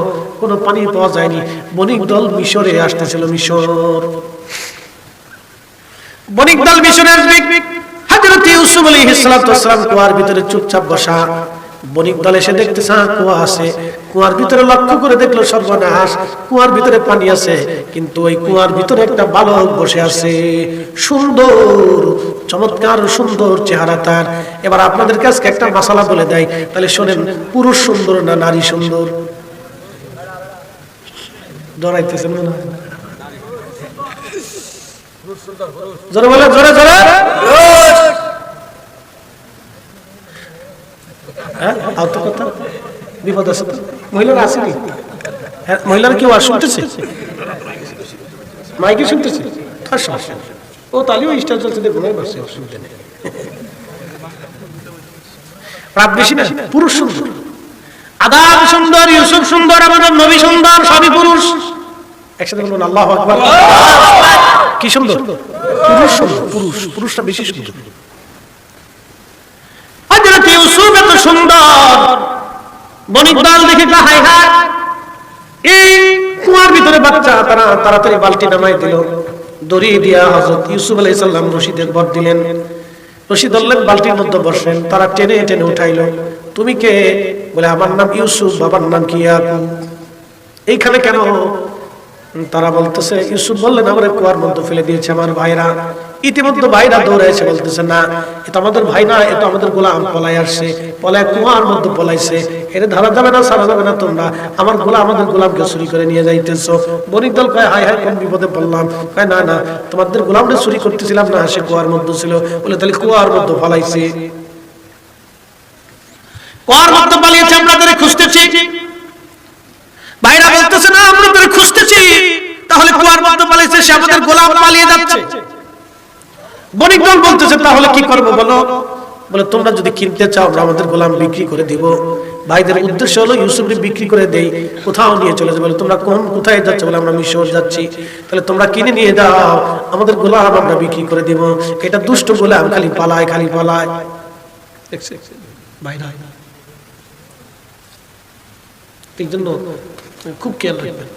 কোনো পানি পাওয়া যায়নি। বণিক দল মিশরে আসতেছিল, মিশর বণিক দল মিশরে আসবে। হযরত ইউসুফ আলাইহিস সালাতু ওয়াস সালাম কুয়ার ভিতরে চুপচাপ বসা। বণিক দল এসে দেখতেছে কুয়া আছে, কুয়ার ভিতরে লক্ষ্য করে দেখলো সর্বনাশ, কুয়ার ভিতরে পানি আছে, কিন্তু ওই কুয়ার ভিতরে একটা বালক বসে আছে, সুন্দর চমৎকার সুন্দর চেহারা তার। এবার আপনাদের কাছে একটা মাসালা বলে দেয়, তাহলে শোনেন, পুরুষ সুন্দর না নারী সুন্দর? ডরাইতেছেন না? জোরে বলে, জোরে জোরে। কথা বিপদ আছে, মহিলারা আসেনি, মহিলারা কেউ আর শুনতেছে, মাইকে শুনতেছে, ও তালিও স্টার চলছে, ঘুমাই বসে, অসুবিধা নেই। রাত বেশি না, পুরুষ সুন্দর, আদাব সুন্দর, ইউসুফ সুন্দর, আমাদের নবী সুন্দর, সবই পুরুষ। একসাথে বলুন আল্লাহু আকবার। কি সুন্দর? পুরুষ সুন্দর, পুরুষ, পুরুষটা বেশি সুন্দর। হযরত ইউসুফ এত সুন্দর, বণিক দল দেখে হায় হায়, এই কুয়ার ভিতরে বাচ্চা, তারা তাড়াতাড়ি বালতি নামাই দিল, দড়ি দিয়া হযরত ইউসুফ আলাইহিস সালাম রশিদের বর দিলেন, রশি ধরলেন, বালতির মধ্যে বসলেন, তারা টেনে টেনে উঠাইলো। তুমি কে? বলে আমার নাম ইউসুফ, বাবার নাম কি ইয়াকুব। এইখানে কেন? তারা বলতেছে, ইউসুফ বললেন আমার কুয়ার মধ্যে ফেলে দিয়েছে আমার ভাইরা। ইতিমধ্যে ভাইরা দৌড়ে এসে বলতেছে, না এটা আমাদের ভাই না, এটা আমাদের গোলাম পলাই আসছে, পলায় কুয়ার মধ্যে পলাইছে, এটা ধরা যাবে না, ছাড়া যাবে না, তোমরা আমার গোলাম, আমাদের গোলামকে চুরি করে নিয়ে যাইতেছো। বণিক দল কয় হায় হায়, কোন বিপদে পড়লাম। কয় না না, তোমাদের গোলামটা চুরি করতেছিলাম না, সে কুয়ার মধ্যে ছিল। বলে তাহলে কুয়ার মধ্যে পলাইছে, কুয়ার মধ্যে পালিয়েছে, আমরা তারে খুঁজতেছি। ভাইরা বলতেছে, না আমরা তারে খুঁজতেছি, তাহলে কুয়ার মধ্যে পালিয়েছে, সে আমাদের গোলাম, পালিয়ে যাচ্ছে। বণিক দল বলতেছে, তাহলে কি করবো বলো? বলে তোমরা যদি কিনতে চাও, আমরা আমাদের গোলাম বিক্রি করে দিব। ভাইদের উদ্দেশ্য হলো ইউসুফকে বিক্রি করে দেই, কোথাও নিয়ে চলে যাবে। বলে তোমরা কোথায় যাচ্ছ? বলে আমরা মিশর যাচ্ছি। তাহলে তোমরা কিনে নিয়ে যাও, আমাদের গোলাম আমরা বিক্রি করে দিব। এটা দুষ্ট গোলাম, খালি পালায়, খালি পালায়। ভাইরা এই জন্য খুব খেয়াল রাখবেন,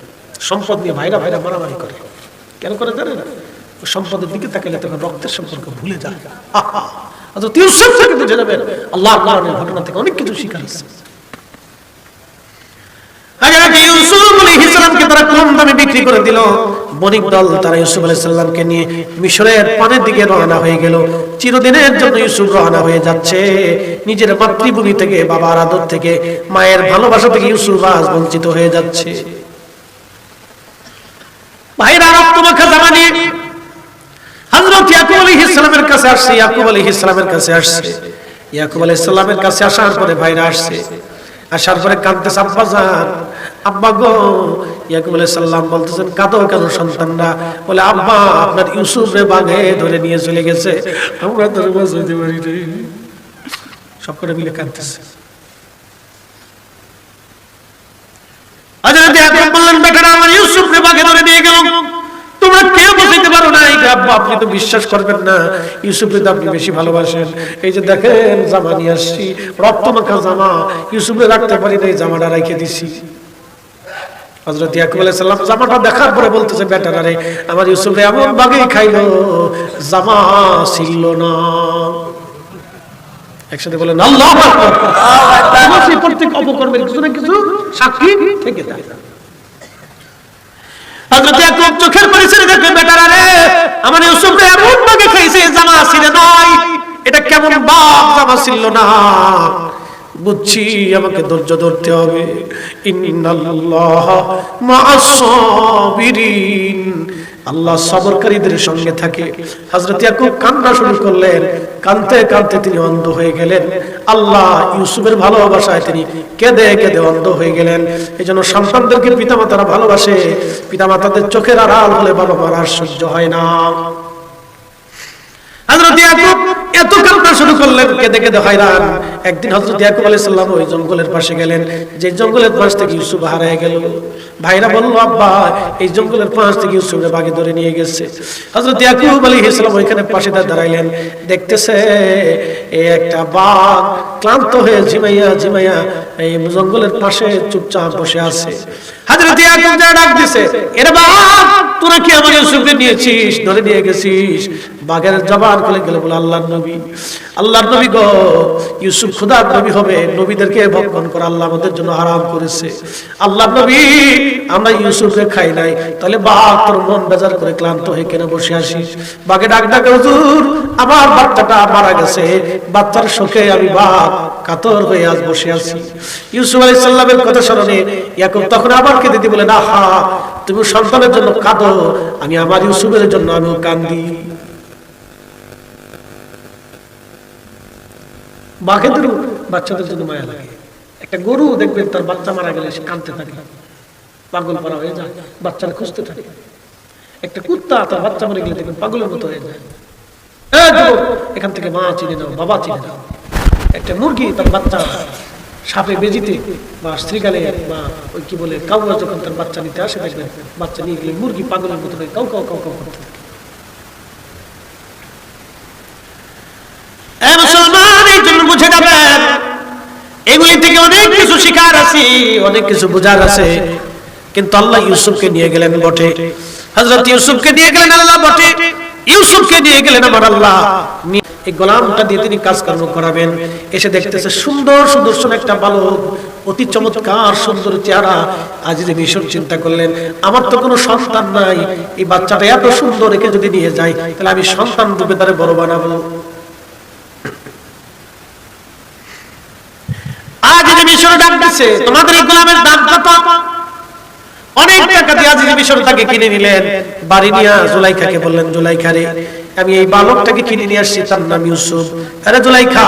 সম্পদ নিয়ে ভাইরা মারামারি করে। কেন করে জানেন? সম্পদের দিকে তাকালে তখন রক্তের সম্পর্ক ভুলে যায়। ইউসুফ থেকে বুঝে যাবেন আল্লাহর কোরআনের ঘটনা থেকে অনেক কিছু শিখার আছে। ইউসুফ আলাইহিস সালামকে তারা কম দামে বিক্রি করে দিল। বণিক দল তারা ইউসুফ আলাইহিস সালামকে নিয়ে মিশরের পানের দিকে রওনা হয়ে গেল। চিরদিনের জন্য ইউসুফ রওনা হয়ে যাচ্ছে। নিজের মাতৃভূমি থেকে, বাবার আদর থেকে, মায়ের ভালোবাসা থেকে ইউসুফ আজ বঞ্চিত হয়ে যাচ্ছে। ভাইরা রক্তমাখা জামা নিয়ে হযরত ইয়াকুব আলাইহিস সালামের কাছে আসছে। ইয়াকুব আলাইহিস সালামের কাছে আসার পরে ভাইরা আসছে। আসার পরে কাঁদতেছে, আব্বা জান, আব্বা গো। ইয়াকুব আলাইহিস সালাম বলতেছেন, কাঁদো কেন সন্তানরা? বলে, আব্বা আপনার ইউসুফ রে বাগে ধরে নিয়ে চলে গেছে, আমরা তো বাঁচাতে পারি নাই। সব করে মিলে কাঁদতেছে। হযরত ইয়াকুব বললেন, বেটারা আমার ইউসুফ রে বাগে ধরে নিয়ে গেল, তোমরা কেউ বুঝাইতে পারো না। আব্বা আপনি তো বিশ্বাস করবেন না, ইউসুফকে তো আপনি বেশি ভালোবাসেন। এই যে দেখেন জামা নিয়ে আসছি, রক্তমাখা জামা, ইউসুফকে রাখতে পারি না, এই জামাটা রেখে দিছি। হযরত ইয়াকুব আলাইহিস সালাম জামাটা দেখার পরে বলতেছে, বেটারা রে আমার ইউসুফ রে এমন বাগে খাইলো, জামা ছিল না। একসাথে বলেন আল্লাহু আকবার। আমার সেই প্রত্যেক অপকর্মের কিছু না কিছু সাক্ষী থেকে যায়। হযরত ইয়াকুব চোখের পরিচয় দেখে, বেটারা রে আমার ইউসুফ রে এমন ভাবে খাইছে, জামা ছিল নাই। এটা কেমন বাপ, জামা ছিল না। বুঝছি আমাকে ধৈর্য ধরতে হবে। ইন্নাল্লাহ মা'আস সাবিরিন, আল্লাহ সবরকারীদের সঙ্গে থাকে। হযরত ইয়াকুব কান্না শুরু করলেন। কাঁদতে কাঁদতে তিনি অন্ধ হয়ে গেলেন। আল্লাহ ইউসুফের ভালোবাসায় তিনি কেঁদে কেঁদে অন্ধ হয়ে গেলেন। এজন্য সন্তানদেরকে পিতামাতারা ভালোবাসে, পিতামাতাদের চোখের আড়াল হলে বাবা মার আর সহ্য হয় না। হযরত ইয়াকুব এত কান্না শুরু করলেন, কেঁদে কেঁদে হয়রান। একদিন হযরত ইয়াকুব আলাইহিস সালাম ওই জঙ্গলের পাশে গেলেন, যে জঙ্গলের পাশ থেকে ইউসুফ হারিয়ে গেল। ভাইরা বলল, আব্বা এই জঙ্গলের পাশ থেকে ইউসুফকে বাগে ধরে নিয়ে গেছে। হযরত ইয়াকুব আলাইহিস সালাম ওইখানে পাশে দাঁড়াইলেন, দেখতেছে এই একটা বাঘ ক্লান্ত হয়ে ঝিমাইয়া এই জঙ্গলের পাশে চুপচাপ বসে আছে। হযরত ইয়াকুব ডাক দিছে, এরে বাঘ, তোরা কি আমার ইউসুফকে নিয়েছিস, ধরে নিয়ে গেছিস? বাঘের জবান খুলে গেল, বলে, আল্লাহর নবী গো, ইউসুফ খোদার নবী হবে, নবীদেরকে ভক্ষণ করা আল্লাহ আমাদের জন্য হারাম করেছে। আল্লাহর নবী, আমরা ইউসুফকে খাই নাই, তাহলে বাঘ তোর মন বেজার করে ক্লান্ত হয়ে কেন বসে আসিস? বাঘে ডাক, হুজুর আমার বাচ্চাটা মারা গেছে, বাচ্চার শোকে আমি বাঘ কাতর হয়ে আজ বসে আছি। ইউসুফ আলাইহিস সালামের কথা স্মরণে ইয়াকুব তখন আবার কেঁদে দিয়ে বলেন, আহা তুমি সন্তানের জন্য কাঁদো, আমি আমার ইউসুফের জন্য আমিও কান্দি। বাঘেদেরও বাচ্চাদের জন্য মায়া লাগে। একটা গরু দেখবেন তার বাচ্চা মারা গেলে সে কাঁদতে থাকে, পাগল পারা হয়ে যায়, বাচ্চারা খুঁজতে থাকে। একটা কুত্তা তার বাচ্চা মরে গেলে দেখবেন পাগলের মতো হয়ে যায়, এখান থেকে মা চিনে নাও, বাবা চিনে নাও। একটা মুরগি তার বাচ্চা সাপে বেজিতে বা শ্রীকালে বা ওই কি বলে কাউয়া যখন তার বাচ্চা নিতে আসে, দেখবেন বাচ্চা নিয়ে গেলে মুরগি পাগলের মতো হয়ে কাউ কাউ কাউ কাউ করতে থাকে। বুঝে যাবেন এগুলি থেকে অনেক কিছু শিখার আছে, অনেক কিছু বোঝার আছে। কিন্তু আল্লাহ ইউসুফকে নিয়ে গেলেন বটে, হযরত ইউসুফকে নিয়ে গেলেন আল্লাহ বটে, ইউসুফকে নিয়ে গেলেন আমার আল্লাহ। এই গোলামটা দিয়ে তিনি কাজকর্ম করাবেন। এসে দেখতেছে সুন্দর সুদর্শন একটা বালক, অতি চমৎকার সুন্দর চেহারা। আজিজে মিশর চিন্তা করলেন, আমার তো কোনো সন্তান নাই, এই বাচ্চাটা এত সুন্দর, একে যদি নিয়ে যাই তাহলে আমি সন্তান রূপে তারে বড় বানাবো। আজিজে মিশর ডাক দিছে, তোমাদের এই গোলামের দাম কত? অনেক টাকা দিয়ে আজিজে মিশর তাকে কিনে নিলেন। বাড়ি নিয়ে জুলাইখাকে বললেন, জুলাইখা রে, আমি এই বালকটাকে কিনে নিয়ে আসছি, তার নাম ইউসুফ। আরে জুলাইখা,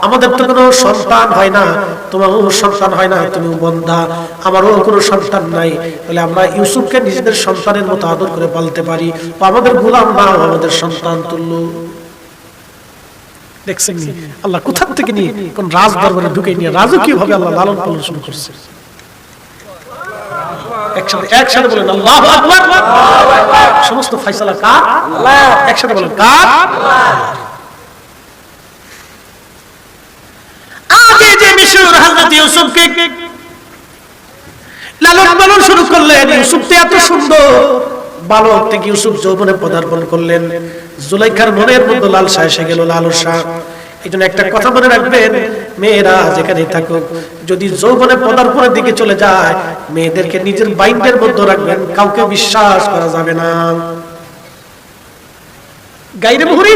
আমাদের তো কোনো সন্তান হয় না, তোমারও সন্তান হয় না, তুমিও বন্ধা, আমারও কোনো সন্তান নাই, তাহলে আমরা ইউসুফকে নিজেদের সন্তানের মতো আদর করে পালতে পারি, আমাদের গোলাম না, আমাদের সন্তান তুল্য। দেখছেন আল্লাহ কোথা থেকে নিয়ে কোন রাজ দরবারে ঢুকে নিয়ে রাজকীয় ভাবে আল্লাহ লালন পালন শুরু করছে। একসাথে বলেন আল্লাহু আকবার। সমস্ত ফয়সালা কার? আল্লাহ। একসাথে বলেন কার? ইউসুফকে লালন পালন শুরু করলেন। ইউসুফ তো এত সুন্দর, বালক থেকে ইউসুফ যৌবনে পদার্পণ করলেন। জুলাইখার মনের মধ্যে লালসা এসে গেল, লালসা। এই জন্য একটা কথা মনে রাখবেন, মেয়েরা যেখানে থাকুক, যদি যৌবনে পদার্পণের দিকে চলে যায়, মেয়েদেরকে নিজের বাইন্ডের মধ্যে রাখবেন, কাউকে বিশ্বাস করা যাবে না। গাইরে মুহুরি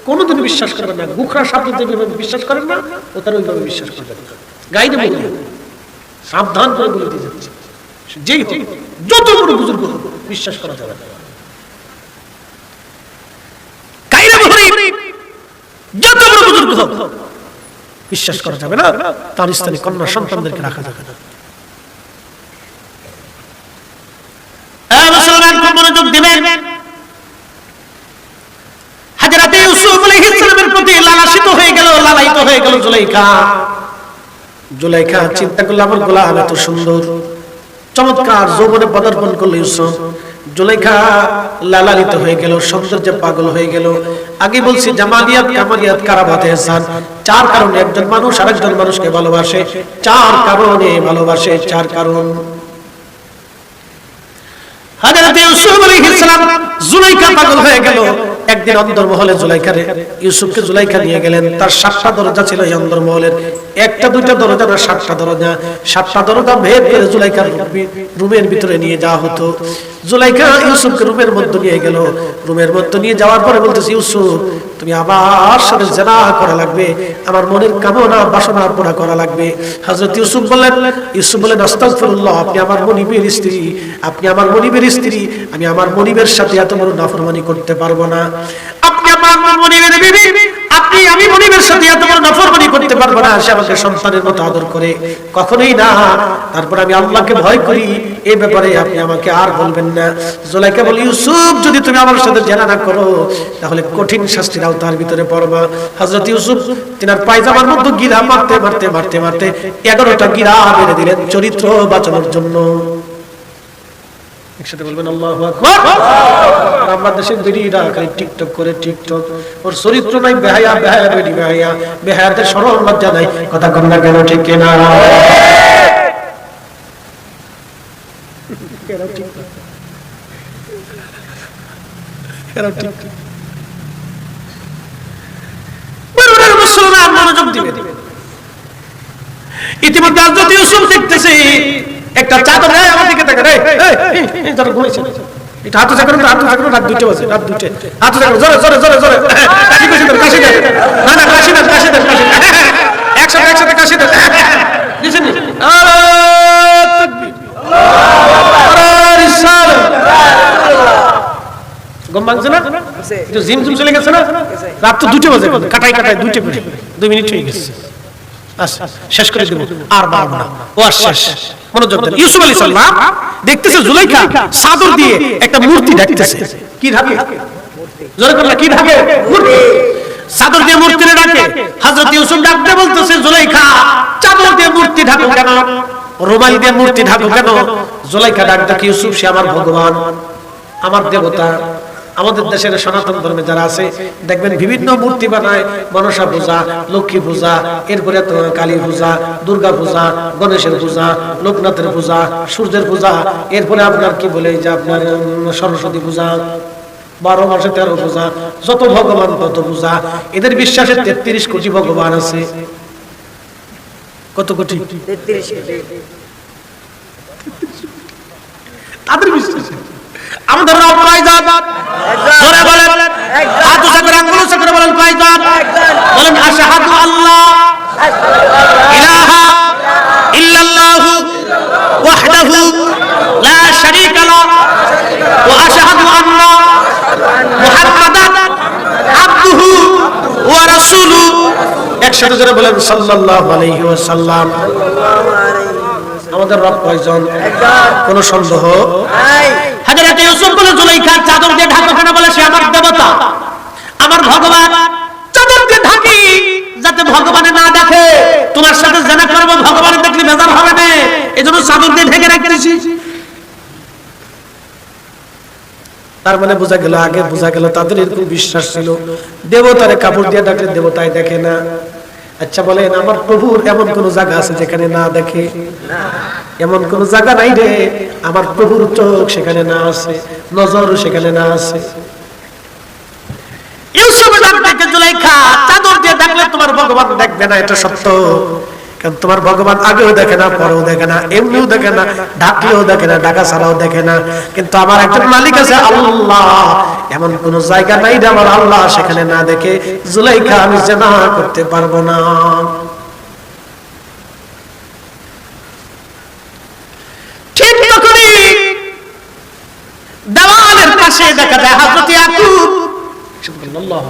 কোনোদিন বিশ্বাস করবেন না। গুখরা শব্দ যেভাবে বিশ্বাস করেন না, ও তার ওইভাবে বিশ্বাস করবেন। গাইরে মুহুরি সাবধান করে বলে দিয়ে যাচ্ছে, যেই যত বড় বুজুর্গ হোক বিশ্বাস করা যাবে না। গাইরে মুহুরি যত বড় বুজুর্গ হোক বিশ্বাস করা যাবে না। তার স্থানে কন্যা সন্তানদেরকে রাখা যাবে না। মুসলমান খুব মনোযোগ দিবেন। হযরত ইউসুফ আলাইহিস সালামের প্রতি লালায়িত হয়ে গেল জুলাইখা। জুলাইখা চিন্তা করল, আমার গোলাম এত সুন্দর, চমৎকার যৌবনে পদার্পণ করল ইউসুফ। জুলাইখা লালায়িত হয়ে গেল, সৌন্দর্যে পাগল হয়ে গেল। আগে বলছি জামালিয়াত কামালিয়াত কারাবাতে ইহসান, চার কারণে একজন মানুষ আরেকজন মানুষকে ভালোবাসে। চার কারণে ভালোবাসে, চার কারণ। হযরত ইউসুফ আলাইহিস সালাম জুলাইখা পাগল হয়ে গেল। একদিন অন্দরমহলে ইউসুফকে জুলাইখা নিয়ে গেলেন। তার 7টা দরজা ছিল এই অন্দরমহলের, একটা দুইটা দরজা না, 7টা দরজা। 7টা দরজা ভেদ করে জুলাইখার রুমের ভিতরে নিয়ে যাওয়া হতো। জুলাইখা ইউসুফকে রুমের মধ্যে নিয়ে গেল। রুমের মধ্যে নিয়ে যাওয়ার পরে বলতেছে, ইউসুফ তুমি আমার সাথে জিনা করা লাগবে, আমার মনের কামনা বাসনা পুরা করা লাগবে। হযরত ইউসুফ বললেন আস্তাগফিরুল্লাহ, আপনি আমার মনিবের স্ত্রী, আপনি আমার মনিবের স্ত্রী, আমি আমার মনিবের সাথে এত বড় নাফরমানি করতে পারবো না। আপনি আমার মনিবের বিবি, আমি মনিবের সাথে এত বড় নাফরমানি করতে পারবো না। সে আমাকে সন্তানের মতো আদর করে, কখনোই না। তারপর আমি আল্লাহকে ভয় করি, এই ব্যাপারে আপনি আমাকে আর বলবেন না। জুলাইখা বলে, ইউসুফ যদি তুমি আমার সাথে জিনা না করো তাহলে কঠিন শাস্তির আওতার ভিতরে পড়বা। হযরত ইউসুফ তিনার পায়জামার মধ্যে গিরা মারতে মারতে মারতে মারতে 11টা গিরা মেরে দিলেন চরিত্র বাঁচানোর জন্য। একসাথে বলবেন আল্লাহু আকবার। আমার দেশের বেরিয়েরা খালি টিকটক করে, টিকটক, ওর চরিত্র নাই, বেহায়া বেহায়া বেরি বেহায়া, বেহায়াতে শরম লজ্জা নাই। কথা কম না কেন, ঠিক কিনা? মুসলমান মনোযোগ দিবেন। ইতিমধ্যে হযরত ইউসুফ দেখতেছে একটা চাদর, আমার দিকে তাকান, এই চাদর ঘুমাইছে, এটা হাতে চাকর, হাতে চাকর, রাত 2টা বাজে, রাত 2টা, হাতে চাকর, জোরে জোরে জোরে জোরে কাশি কাশি দেন, কাশি দেন, না না কাশি দেন, কাশি দেন, কাশি একসাথে একসাথে কাশি দেন, বুঝছেন? আল্লাহু তাকবীর, আল্লাহু রিসালাত। গম ভাঙছে না, একটু জিম জিম চলে গেছে না, রাত তো 2টা বাজে, কাটাই কাটাই 2টা মিনিট, 2 মিনিট হয়ে গেছে। আচ্ছা শেষ করে দেব, আর বাড়বো না, ও শেষ। মনোযোগ দেন। ইউসুফ আলাইহিস সালাম দেখতেছে জুলাইখা চাদর দিয়ে একটা মূর্তি ঢাকতেছে। কি ঢাকে? জোরে বলেন, কি ঢাকে? মূর্তি। চাদর দিয়ে মূর্তি ঢাকে। হযরত ইউসুফ ডাকতে বলতেছে, জুলাইখা চাদর দিয়ে মূর্তি ঢাকো কেন? রুমাল দিয়ে মূর্তি ঢাকো কেন? জুলাইখা ডাক ডাকে, ইউসুফ সে আমার ভগবান, আমার দেবতা। আমাদের দেশের সনাতন ধর্মে যারা আছে দেখবেন বিভিন্ন মূর্তি বানায়, মনসা পূজা, লক্ষ্মী পূজা, এরপরে কালী পূজা, দুর্গা পূজা, গণেশের পূজা, লোকনাথের পূজা, সূর্যের পূজা, এরপরে আপনার কি বলে যে আপনার সরস্বতী পূজা, 12 মাসে 13 পূজা, যত ভগবান তত পূজা। এদের বিশ্বাসে 33 কোটি ভগবান আছে। কত কোটি? 33 কোটি। তাদের বিশ্বাস আমাদের রব কয়জন? জোরে বলেন, হাত উঁচা করে, আঙ্গুল উঁচা করে বলেন কয়জন? বলেন আশহাদু আল্লাহ ইলাহা ইল্লাল্লাহু ওয়াহদাহু লা শারীকা লাহু ওয়া আশহাদু আন্না মুহাম্মাদান আবদুহু ওয়া রাসূলুহু। একসাথে জোরে বলেন সাল্লাল্লাহু আলাইহি ওয়াসাল্লাম। আমাদের রব কয়জন? একজন, কোনো সন্দেহ নাই। হযরত ইউসুফ বলে, জুলাইখা চাদর দিয়ে ঢাকো কেন? বলে সে আমার দেবতা, আমার ভগবান। চাদর দিয়ে ঢাকি যাতে ভগবানে না দেখে, তোমার সাথে জিনা করব, ভগবানে দেখলে বেজার হবে না, এজন্য চাদর দিয়ে ঢেকে রাখতেছি। তার মানে বোঝা গেল, আগে বোঝা গেল তাদের এরকম বিশ্বাস ছিল, দেবতারে কাপড় দিয়ে ঢাকলে দেবতাই দেখে না। আচ্ছা বলেন, আমার প্রভুর এমন কোন জায়গা আছে যেখানে না দেখে? এমন কোন জায়গা নাই রে আমার প্রভুর চোখ সেখানে না আছে, নজর সেখানে না আছে। ইউসুফ ডাকতে জুলাইখা চাদর দিয়ে ডাকলে তোমার ভগবান দেখবে না, এটা সত্য। কারণ তোমার ভগবান আগেও দেখে না, পরেও দেখে না, এমনিও দেখে না, ঢাকলেও দেখে না, ঢাকা ছাড়াও দেখে না। কিন্তু আমার একজন মালিক আছে আল্লাহ, এমন কোন জায়গা নাই যে আমার আল্লাহ সেখানে না দেখে। জুলাইখা আমি জিনা করতে পারবো না। ঠিক তখনই দেওয়ালের পাশে দেখা যায় হযরত ইয়াকুব। সুবহানাল্লাহ।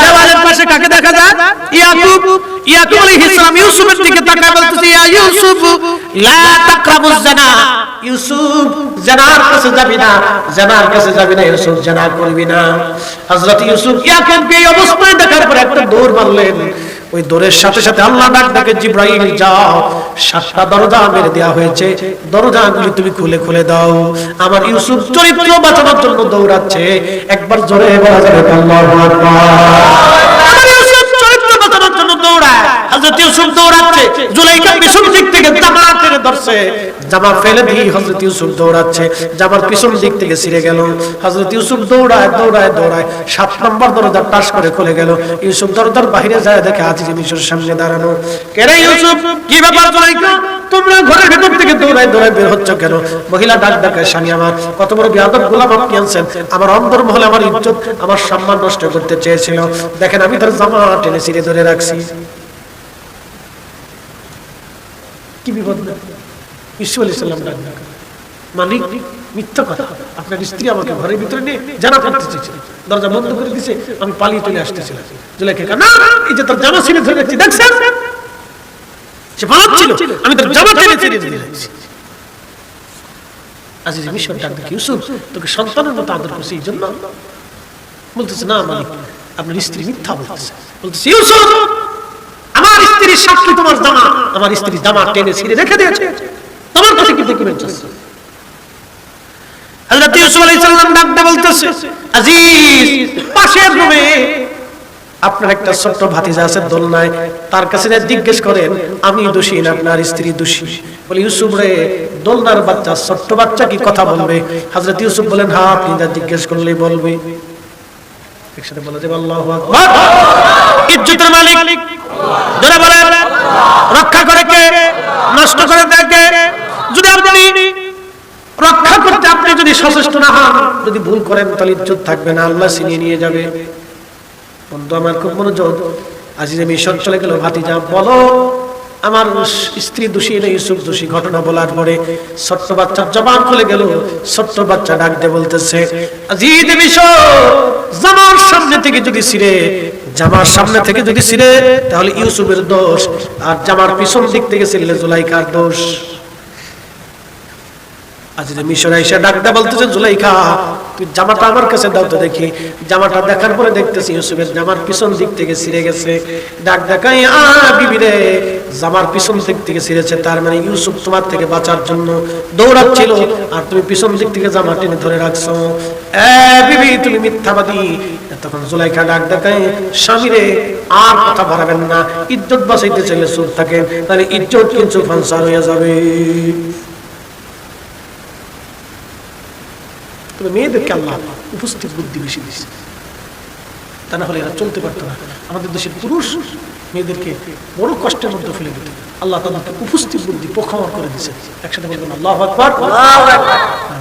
দেওয়ালের পাশে কাকে দেখা যায়? ইয়াকুব। ইয়াকুব আলাইহিস সালাম ইউসুফের দিকে তাকায় বলতেছে, ইয়া ইউসুফ লা তাকরাবুজ জিনা। ইউসুফ জিনার কাছে যাবি না, জিনার কাছে যাবি না, ইউসুফ জিনা করবি না। হযরত ইউসুফ ইয়াকুবকে এই অবস্থায় দেখার পর একটা দৌড় মারলেন। ওই দৌড়ের সাথে সাথে আল্লাহ ডাক ডাকে, জিবরাইল যাও, 7টা দরজা মেরে দেওয়া হয়েছে, দরজাগুলি তুমি খুলে খুলে দাও। আমার ইউসুফ চরিত্র বাঁচানোর জন্য দৌড়াচ্ছে। একবার জোরে বলা যাবে আল্লাহু আকবার। আমার ইউসুফ চরিত্র বাঁচানোর জন্য দৌড়ায়। হযরত ইউসুফ দৌড়াচ্ছে, জুলাইখা পিছন দিক থেকে জামা টেনে ধরছে, জামা ফেলে দিয়ে হযরত ইউসুফ দৌড়াচ্ছে, জামার পিছন দিক থেকে ছিঁড়ে গেল। হযরত ইউসুফ দৌড়ায় দৌড়ায় দৌড়ায় 7 নম্বর দরজা টাস করে খুলে গেল। ইউসুফ দরজার বাইরে যায়, দেখে আজিজ মিশর সামনে দাঁড়ানো। কে রে ইউসুফ, কি ব্যাপার জুলাইখা, তোমরা ঘরের ভেতর থেকে দৌড়ায় দৌড়ায় বের হচ্ছ কেন? মহিলা ডাক ডাকায়, স্বামী আমার কত বড় বেয়াদব গোলাম আপনি আনছেন, আমার অন্তর মহলে আমার ইজ্জত আমার সম্মান নষ্ট করতে চেয়েছিল। দেখেন আমি তার জামা টেনে ছিঁড়ে ধরে রাখছি। কি বিপদ না? ইউসুফ আলাইহিস সালাম ডাক ডাক, মালিক মিথ্যা কথা, আপনার স্ত্রী আমাকে ঘরের ভিতরে নিয়ে জানা করতে চেয়েছিল, দরজা বন্ধ করে দিয়েছে, আমি পালিয়ে চলে আসতেছিলাম। জুলাইখা না, এই যে তার জামা ছিঁড়ে ধরে রাখছি, দেখছেন সে পালাচ্ছিল, আমি তার জামা টেনে ছিঁড়ে ধরে রাখছি। আজিজ মিশর ডাক ডাক, ইউসুফ তোকে সন্তানের মতো আদর করছে, এই জন্য বলতেছে না মালিক আপনার স্ত্রী মিথ্যা বলতেছে। বলতেছে ইউসুফ আমার স্ত্রীর সাক্ষী তোমার জামা, আমার স্ত্রী জামা টেনে ছিঁড়ে রেখে দিয়েছে, তোমার কাছে কি ডকুমেন্ট আছে? হযরত ইউসুফ আলাইহিস সালাম ডাকতে বলতেছে, আজিজ পাশের রুমে আপনার একটা ছোট্ট ভাতিজা আছে দোলনায়, তার কাছে জিজ্ঞেস করেন আমি দোষী না আপনার স্ত্রী দোষী। বলে ইউসুফ রে, দোলনার বাচ্চা ছোট্ট বাচ্চা কি কথা বলবে? হযরত ইউসুফ বলেন হ্যাঁ, আপনি যা জিজ্ঞেস করলেই বলবে। একসাথে বলা যাবে আল্লাহু আকবার। ইজ্জতের মালিক যারা বলেন রক্ষা করে কে, নষ্ট করে দেয় কে? যদি আপনি রক্ষা করতে আপনি যদি সচেষ্ট না হন, যদি ভুল করেন তাহলে ইজ্জত থাকবে না, আল্লাহ ছিনিয়ে নিয়ে যাবে। বন্ধু আমার খুব মনোযোগ। আজিজে মিশর চলে গেল, ভাতিজা বলো আমার স্ত্রী দোষী না ইউসুফ দোষী? ঘটনা বলার পরে ছোট্ট বাচ্চার জবান খুলে গেল। ছোট্ট বাচ্চা ডাক দিয়ে বলতেছে, আজিজে মিশর জামার সামনে থেকে যদি ছিঁড়ে, জামার সামনে থেকে যদি ছিঁড়ে তাহলে ইউসুফের দোষ, আর জামার পিছন দিক থেকে ছিঁড়লে জুলাইখার দোষ। আজিজে মিশর আয়েশা ডাকটা বলতেছে, জুলাইখা তুই জামাটা আমার কাছে দাও তো দেখি। জামাটা দেখার পরে দেখতেছি ইউসুফের জামার পিছন দিক থেকে ছিঁড়ে গেছে। ডাক দেখাই, বিবি রে জামার পিছন দিক থেকে ছিঁড়েছে, তার মানে ইউসুফ তোমার থেকে বাঁচার জন্য দৌড়াচ্ছিল আর তুমি পিছন দিক থেকে জামা টেনে ধরে রাখছো। বিবি তুমি মিথ্যাবাদী। তখন জুলাইখা ডাক দেখাই, স্বামী রে আর কথা বাড়াবেন না, ইজ্জত বাঁচাইতে চাইলে চুপ থাকেন, তাহলে ইজ্জত কিন্তু ফান্সার হয়ে যাবে। তবে মেয়েদেরকে আল্লাহ উপস্থিত বুদ্ধি বেশি দিচ্ছে, তা না হলে এরা চলতে পারতো না। আমাদের দেশের পুরুষ মেয়েদেরকে বড় কষ্টের মধ্যে ফেলে দিত, আল্লাহ তাদেরকে উপস্থিত বুদ্ধি প্রখর করে দিচ্ছে। একসাথে বলবেন আল্লাহু আকবার।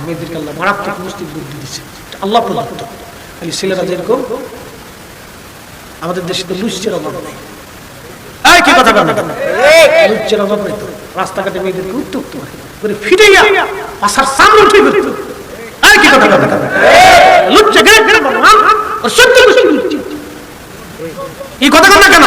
মেয়েদেরকে আল্লাহ মারাত্মক উপস্থিত বুদ্ধি দিচ্ছে, আল্লাহ প্রদত্ত। খালি ছেলেরা যেরকম, আমাদের দেশে তো লুচ্চের অভাব নেই। কি কথা বলেন, লুচ্চের অভাব নেই তো। রাস্তাঘাটে মেয়েদেরকে উত্তক্ত করে ফিরে পাশার সামনে উঠে ফেলতো। কি কথা কথা লুচ্চা গেলে এই কথা কথা কেন?